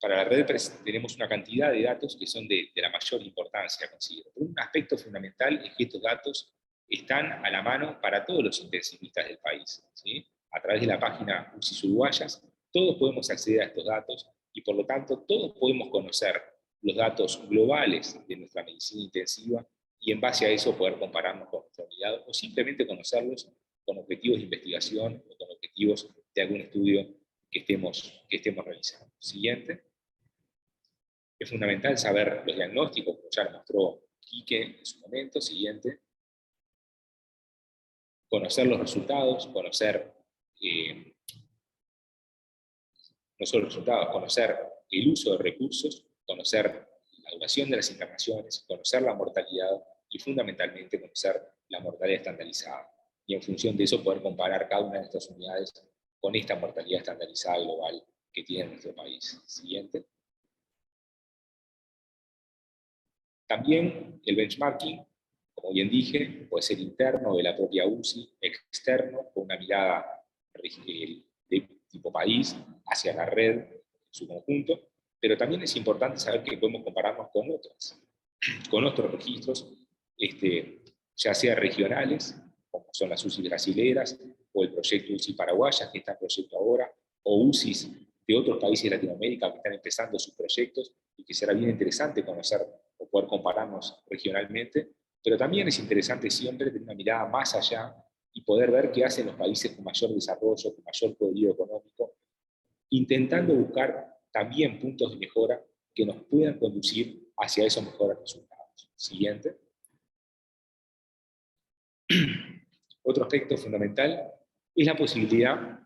para la red tenemos una cantidad de datos que son de la mayor importancia, considero. Un aspecto fundamental es que estos datos están a la mano para todos los intensivistas del país, ¿sí? A través de la página UCSIS Uruguayas, todos podemos acceder a estos datos y por lo tanto todos podemos conocer los datos globales de nuestra medicina intensiva y en base a eso poder compararnos con nuestra unidad o simplemente conocerlos con objetivos de investigación o con objetivos de algún estudio que estemos realizando. Siguiente. Es fundamental saber los diagnósticos, como ya mostró Quique en su momento. Siguiente. Conocer los resultados, conocer no solo los resultados, conocer el uso de recursos, conocer la duración de las internaciones, conocer la mortalidad y fundamentalmente conocer la mortalidad estandarizada. Y en función de eso poder comparar cada una de estas unidades con esta mortalidad estandarizada global que tiene nuestro país. Siguiente. También el benchmarking, como bien dije, puede ser interno de la propia UCI, externo, con una mirada de tipo país hacia la red en su conjunto, pero también es importante saber que podemos compararnos con otros registros, ya sea regionales, como son las UCI brasileras, o el proyecto UCI paraguayas, que está en proyecto ahora, o UCIs de otros países de Latinoamérica que están empezando sus proyectos, y que será bien interesante conocer o poder compararnos regionalmente, pero también es interesante siempre tener una mirada más allá y poder ver qué hacen los países con mayor desarrollo, con mayor poderío económico, intentando buscar también puntos de mejora que nos puedan conducir hacia esos mejores resultados. Siguiente. Otro aspecto fundamental es la posibilidad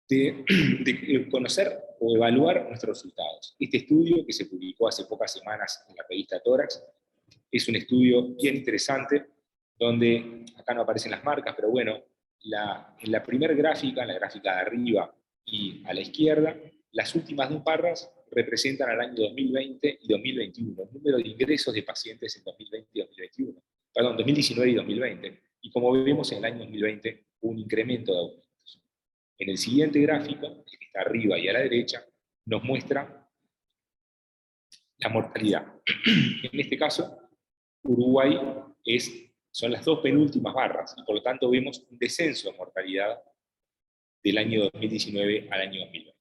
de conocer o evaluar nuestros resultados. Este estudio, que se publicó hace pocas semanas en la revista Tórax, es un estudio bien interesante, donde, acá no aparecen las marcas, pero bueno, en la primera gráfica, en la gráfica de arriba y a la izquierda, las últimas dos barras representan al año 2020 y 2021, el número de ingresos de pacientes en 2020 y 2021, perdón, 2019 y 2020. Y como vemos, en el año 2020 hubo un incremento de aumentos. En el siguiente gráfico, el que está arriba y a la derecha, nos muestra la mortalidad. En este caso, Uruguay son las dos penúltimas barras, y por lo tanto vemos un descenso de mortalidad del año 2019 al año 2020.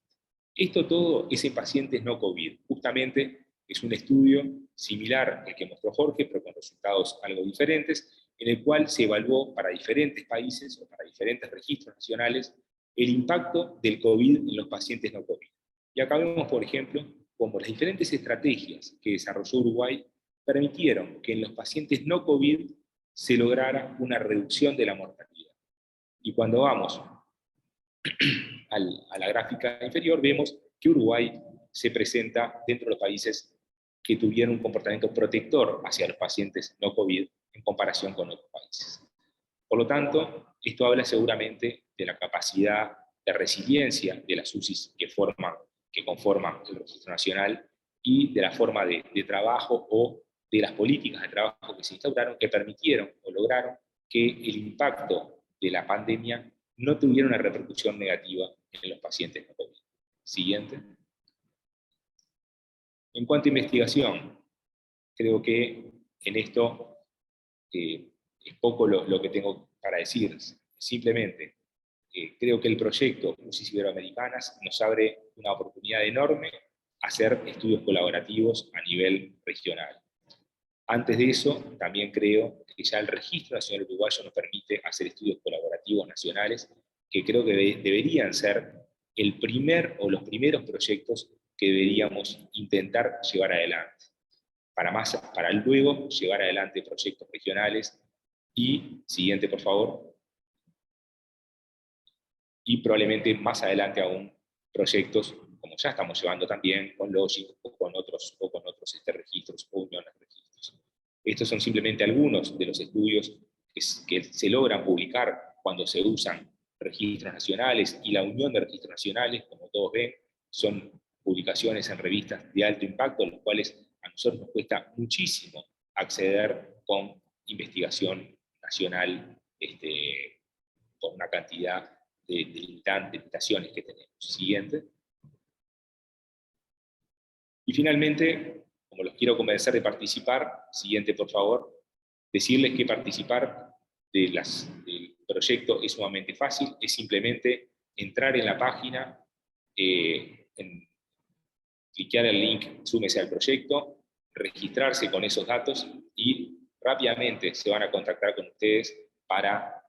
Esto todo es en pacientes no COVID. Justamente es un estudio similar al que mostró Jorge, pero con resultados algo diferentes, en el cual se evaluó para diferentes países o para diferentes registros nacionales el impacto del COVID en los pacientes no COVID. Y acá vemos, por ejemplo, cómo las diferentes estrategias que desarrolló Uruguay permitieron que en los pacientes no COVID se lograra una reducción de la mortalidad. Y cuando vamos a la gráfica inferior, vemos que Uruguay se presenta dentro de los países que tuvieron un comportamiento protector hacia los pacientes no COVID en comparación con otros países. Por lo tanto, esto habla seguramente de la capacidad de resiliencia de las UCIs que conforman el Registro Nacional y de la forma de trabajo o de las políticas de trabajo que se instauraron, que permitieron o lograron que el impacto de la pandemia no tuviera una repercusión negativa en los pacientes no COVID. Siguiente. En cuanto a investigación, creo que en esto es poco lo que tengo para decir. Simplemente creo que el proyecto UCIS Iberoamericanas nos abre una oportunidad enorme a hacer estudios colaborativos a nivel regional. Antes de eso, también creo que ya el Registro Nacional Uruguayo nos permite hacer estudios colaborativos nacionales que creo que deberían ser el primer o los primeros proyectos que deberíamos intentar llevar adelante, para luego llevar adelante proyectos regionales y, siguiente por favor, y probablemente más adelante aún proyectos como ya estamos llevando también con Logic o con otros registros o uniones de registros. Estos son simplemente algunos de los estudios que se logran publicar cuando se usan registros nacionales, y la Unión de Registros Nacionales, como todos ven, son publicaciones en revistas de alto impacto, los cuales a nosotros nos cuesta muchísimo acceder con investigación nacional por una cantidad de limitaciones que tenemos. Siguiente. Y finalmente, como los quiero convencer de participar, siguiente por favor, decirles que participar del proyecto es sumamente fácil, es simplemente entrar en la página, cliquear el link, súmese al proyecto, registrarse con esos datos y rápidamente se van a contactar con ustedes para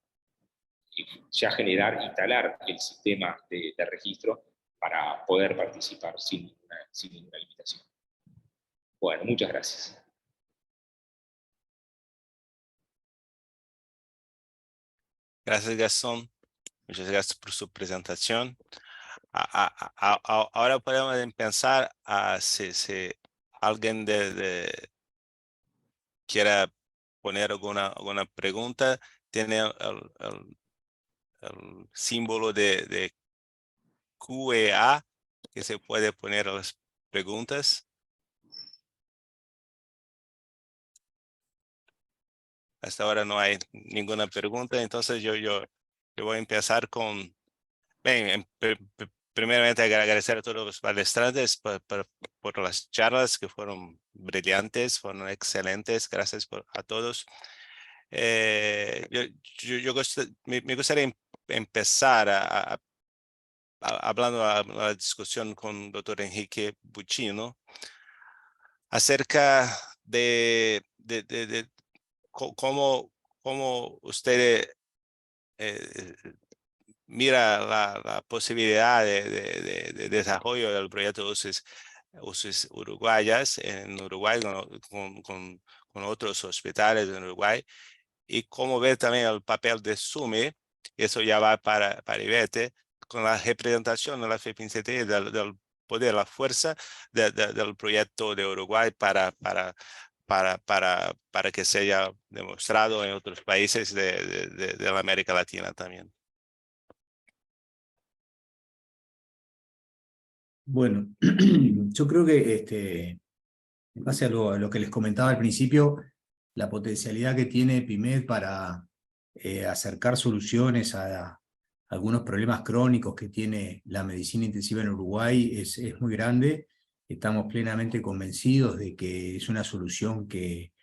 ya instalar el sistema de registro para poder participar sin ninguna limitación. Bueno, muchas gracias. Gracias, Gastón. Muchas gracias por su presentación. Ahora podemos empezar a si alguien quiera poner alguna pregunta. Tiene el símbolo de QA que se puede poner las preguntas. Hasta ahora no hay ninguna pregunta, entonces yo voy a empezar con... primeramente agradecer a todos los palestrantes por las charlas que fueron brillantes, fueron excelentes. Gracias a todos. Me gustaría empezar hablando a la discusión con el doctor Enrique Buccino acerca de cómo usted mira la posibilidad de desarrollo del proyecto UCIS Uruguayas en Uruguay con otros hospitales en Uruguay, y cómo ver también el papel de SUMI, eso ya va para IBETE, con la representación de la FEPINCT del poder, la fuerza del proyecto de Uruguay para que sea demostrado en otros países de la América Latina también. Bueno, yo creo que en base a lo que les comentaba al principio, la potencialidad que tiene PIMED para acercar soluciones a algunos problemas crónicos que tiene la medicina intensiva en Uruguay es muy grande. Estamos plenamente convencidos de que es una solución que,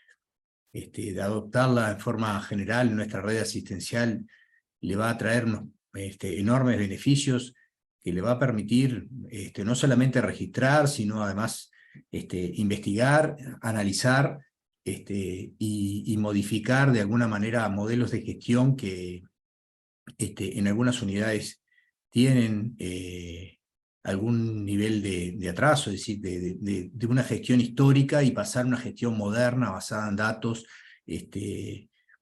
de adoptarla en forma general en nuestra red asistencial, le va a traer enormes beneficios, que le va a permitir no solamente registrar, sino además investigar, analizar y modificar de alguna manera modelos de gestión que en algunas unidades tienen algún nivel de atraso, es decir, de una gestión histórica, y pasar a una gestión moderna basada en datos,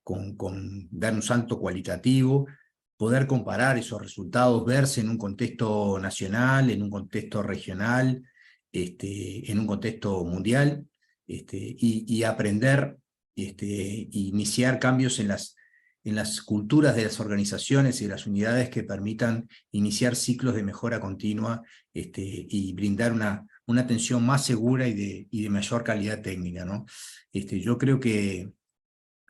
con dar un salto cualitativo, poder comparar esos resultados, verse en un contexto nacional, en un contexto regional, en un contexto mundial, y aprender, iniciar cambios en las culturas de las organizaciones y de las unidades que permitan iniciar ciclos de mejora continua, y brindar una atención más segura y de mayor calidad técnica, ¿no? Yo creo que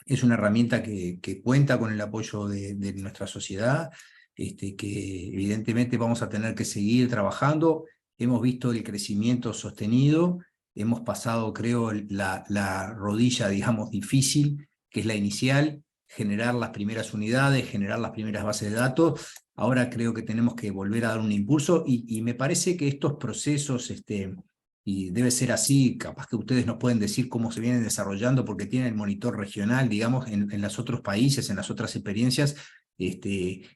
es una herramienta que cuenta con el apoyo de nuestra sociedad, que evidentemente vamos a tener que seguir trabajando. Hemos visto el crecimiento sostenido, hemos pasado, creo, la rodilla, digamos, difícil, que es la inicial, generar las primeras unidades, generar las primeras bases de datos, Ahora creo que tenemos que volver a dar un impulso y me parece que estos procesos, y debe ser así, capaz que ustedes nos pueden decir cómo se vienen desarrollando porque tienen el monitor regional, digamos, en los otros países, en las otras experiencias,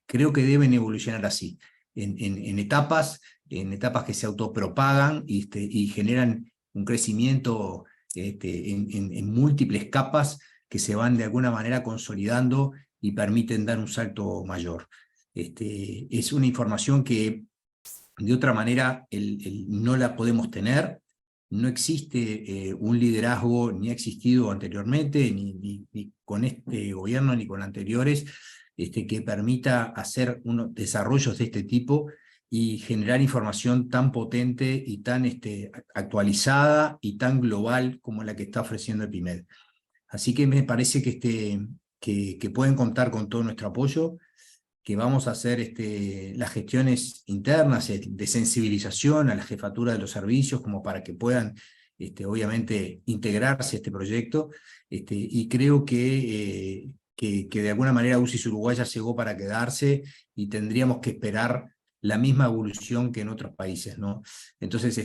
creo que deben evolucionar así, en etapas que se autopropagan y generan un crecimiento en múltiples capas que se van de alguna manera consolidando y permiten dar un salto mayor. Es una información que de otra manera no la podemos tener. No existe un liderazgo, ni ha existido anteriormente, ni con este gobierno, ni con anteriores, que permita hacer unos desarrollos de este tipo y generar información tan potente y tan actualizada y tan global como la que está ofreciendo EPIMED. Así que me parece que pueden contar con todo nuestro apoyo, que vamos a hacer las gestiones internas de sensibilización a la jefatura de los servicios como para que puedan obviamente integrarse a este proyecto, y creo que de alguna manera UCIS Uruguaya llegó para quedarse y tendríamos que esperar la misma evolución que en otros países, ¿no? Entonces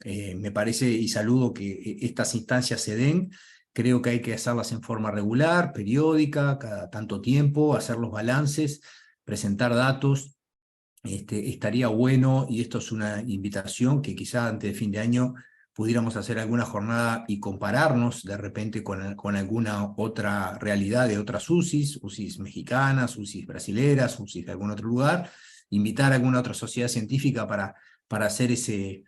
me parece y saludo que estas instancias se den. Creo que hay que hacerlas en forma regular, periódica, cada tanto tiempo, hacer los balances, presentar datos. Estaría bueno, y esto es una invitación, que quizá antes de fin de año pudiéramos hacer alguna jornada y compararnos de repente con alguna otra realidad de otras UCIs mexicanas, UCIs brasileras, UCIs de algún otro lugar, invitar a alguna otra sociedad científica para hacer este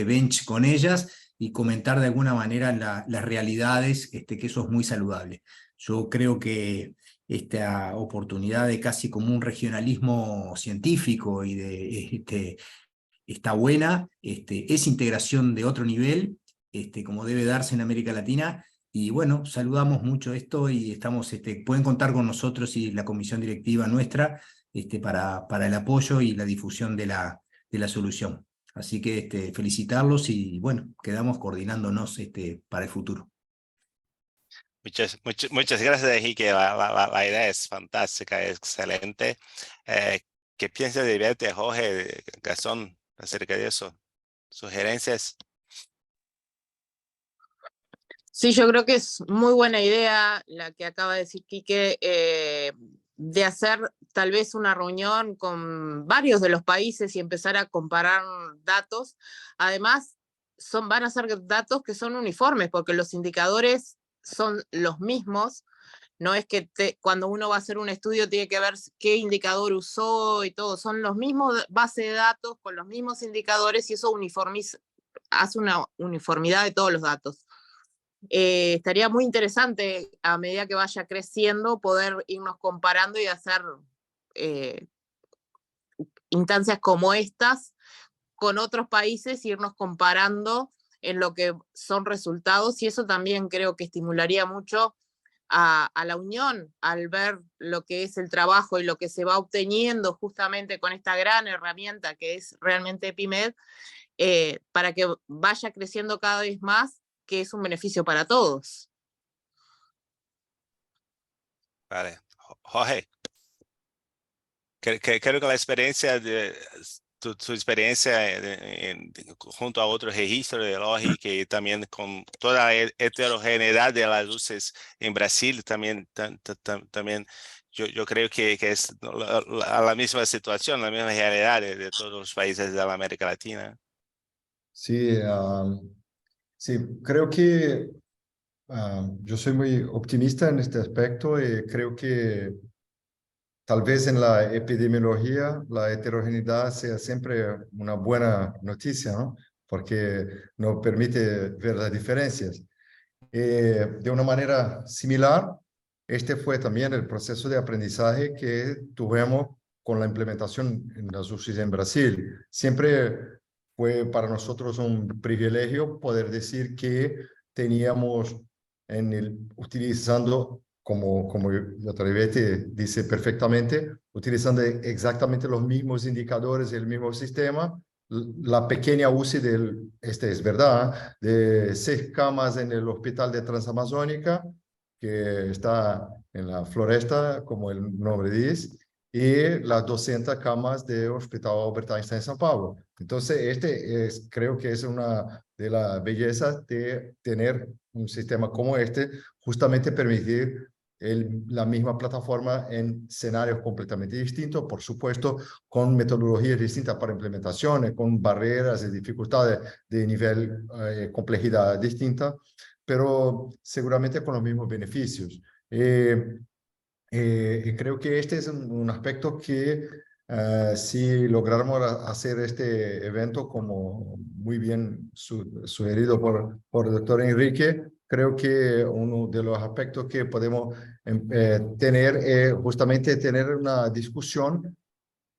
bench con ellas y comentar de alguna manera las realidades, que eso es muy saludable. Yo creo que esta oportunidad de casi como un regionalismo científico está buena, es integración de otro nivel, como debe darse en América Latina, y bueno, saludamos mucho esto y pueden contar con nosotros y la comisión directiva nuestra para el apoyo y la difusión de la solución. Así que felicitarlos y bueno, quedamos coordinándonos para el futuro. Muchas gracias, Enrique. La idea es fantástica, es excelente. ¿Qué piensa de verte, Jorge Gastón, acerca de eso? ¿Sugerencias? Sí, yo creo que es muy buena idea la que acaba de decir Quique, de hacer tal vez una reunión con varios de los países y empezar a comparar datos. Además, van a ser datos que son uniformes, porque los indicadores son los mismos. No es que cuando uno va a hacer un estudio tiene que ver qué indicador usó y todo. Son los mismos bases de datos con los mismos indicadores y eso hace una uniformidad de todos los datos. Estaría muy interesante a medida que vaya creciendo poder irnos comparando y hacer instancias como estas con otros países, irnos comparando en lo que son resultados, y eso también creo que estimularía mucho a la unión al ver lo que es el trabajo y lo que se va obteniendo justamente con esta gran herramienta que es realmente EPIMED, para que vaya creciendo cada vez más, que es un beneficio para todos. Vale. Jorge, creo que la experiencia tu experiencia junto a otros registros de lógica y también con toda la heterogeneidad de las luces en Brasil, también yo creo que es la misma situación, la misma realidad de todos los países de la América Latina. Sí, sí, creo que yo soy muy optimista en este aspecto y creo que tal vez en la epidemiología la heterogeneidad sea siempre una buena noticia, ¿no? Porque nos permite ver las diferencias. De una manera similar, este fue también el proceso de aprendizaje que tuvimos con la implementación en las UCIs en Brasil. Siempre fue para nosotros un privilegio poder decir que teníamos utilizando, como Yataribete dice perfectamente, utilizando exactamente los mismos indicadores del mismo sistema, la pequeña UCI es verdad, de 6 camas en el hospital de Transamazónica, que está en la floresta, como el nombre dice, y las 200 camas del Hospital Albert Einstein en São Paulo. Entonces, creo que es una de las bellezas de tener un sistema como este, justamente permitir la misma plataforma en escenarios completamente distintos, por supuesto, con metodologías distintas para implementaciones, con barreras y dificultades de nivel complejidad distinta, pero seguramente con los mismos beneficios. Creo que este es un aspecto que si lográramos hacer este evento como muy bien sugerido por el doctor Enrique, creo que uno de los aspectos que podemos tener es justamente tener una discusión,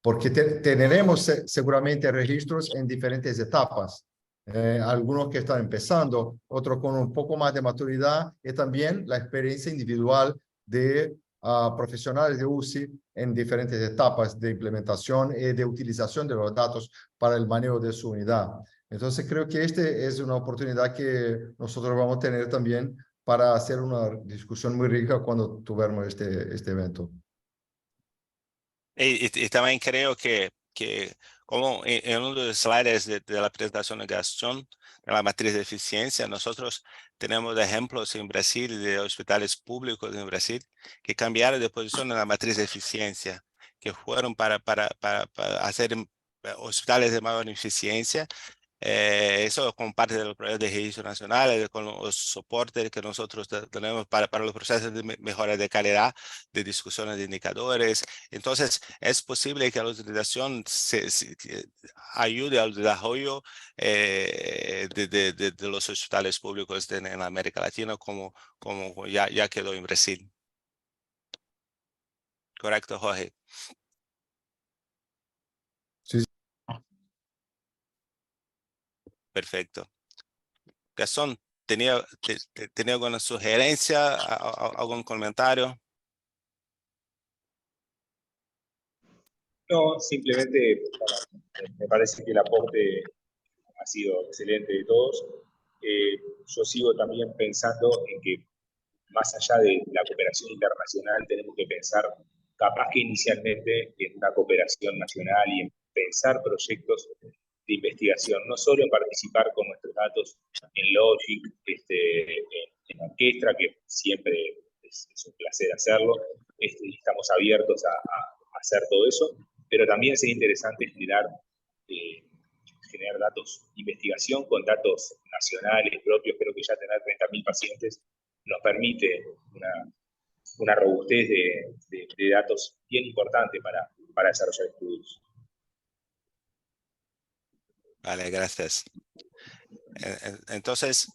porque tendremos seguramente registros en diferentes etapas. Algunos que están empezando, otros con un poco más de maturidad, y también la experiencia individual de profesionales de UCI en diferentes etapas de implementación y de utilización de los datos para el manejo de su unidad. Entonces creo que es una oportunidad que nosotros vamos a tener también para hacer una discusión muy rica cuando tuviéramos este evento. Y también creo que como en uno de los slides de la presentación de Gastón, de la matriz de eficiencia, nosotros tenemos ejemplos en Brasil de hospitales públicos en Brasil que cambiaron de posición en la matriz de eficiencia, que fueron para hacer hospitales de mayor eficiencia. Eso como parte del proyecto de registro nacional, con los soportes que nosotros tenemos para los procesos de mejora de calidad, de discusiones de indicadores. Entonces, es posible que la utilización ayude al desarrollo de los hospitales públicos en América Latina, como ya quedó en Brasil. Correcto, Jorge. Sí. Perfecto. Gastón, ¿tenía alguna sugerencia, algún comentario? No, simplemente me parece que el aporte ha sido excelente de todos. Yo sigo también pensando en que más allá de la cooperación internacional tenemos que pensar capaz que inicialmente en una cooperación nacional y en pensar proyectos de investigación, no solo en participar con nuestros datos en Logic, en Orquestra, que siempre es un placer hacerlo, estamos abiertos a hacer todo eso, pero también sería interesante generar datos de investigación con datos nacionales propios. Creo que ya tener 30.000 pacientes nos permite una robustez de datos bien importante para desarrollar estudios. Vale, gracias. Entonces,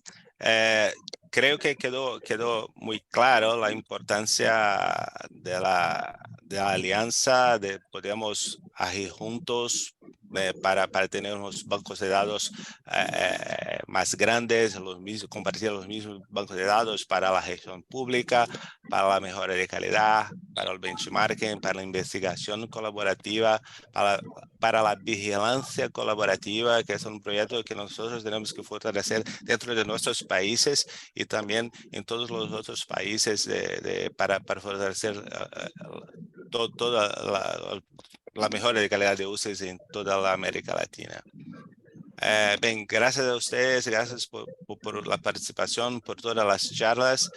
creo que quedó muy claro la importancia de la alianza, de podemos agir juntos para tener unos bancos de datos más grandes, compartir los mismos bancos de datos para la gestión pública, para la mejora de calidad, para el benchmarking, para la investigación colaborativa, para la vigilancia colaborativa, que es un proyecto que nosotros tenemos que fortalecer dentro de nuestros países y también en todos los otros países para fortalecer toda la mejora de calidad de usos en toda la América Latina. Bien, gracias a ustedes, gracias por la participación, por todas las charlas.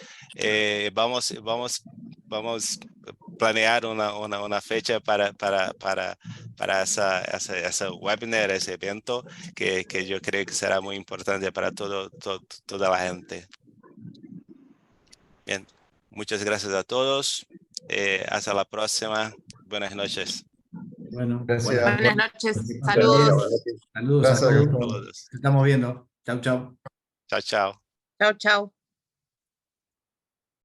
Vamos a planear una fecha para ese webinar, ese evento, que yo creo que será muy importante para toda la gente. Bien, muchas gracias a todos. Hasta la próxima. Buenas noches. Bueno, Gracias. Buenas noches, saludos. Saludos a Gracias, todos. Gastón. Saludos. Nos estamos viendo. Chau, chau. Chao, chao. Chao, chao.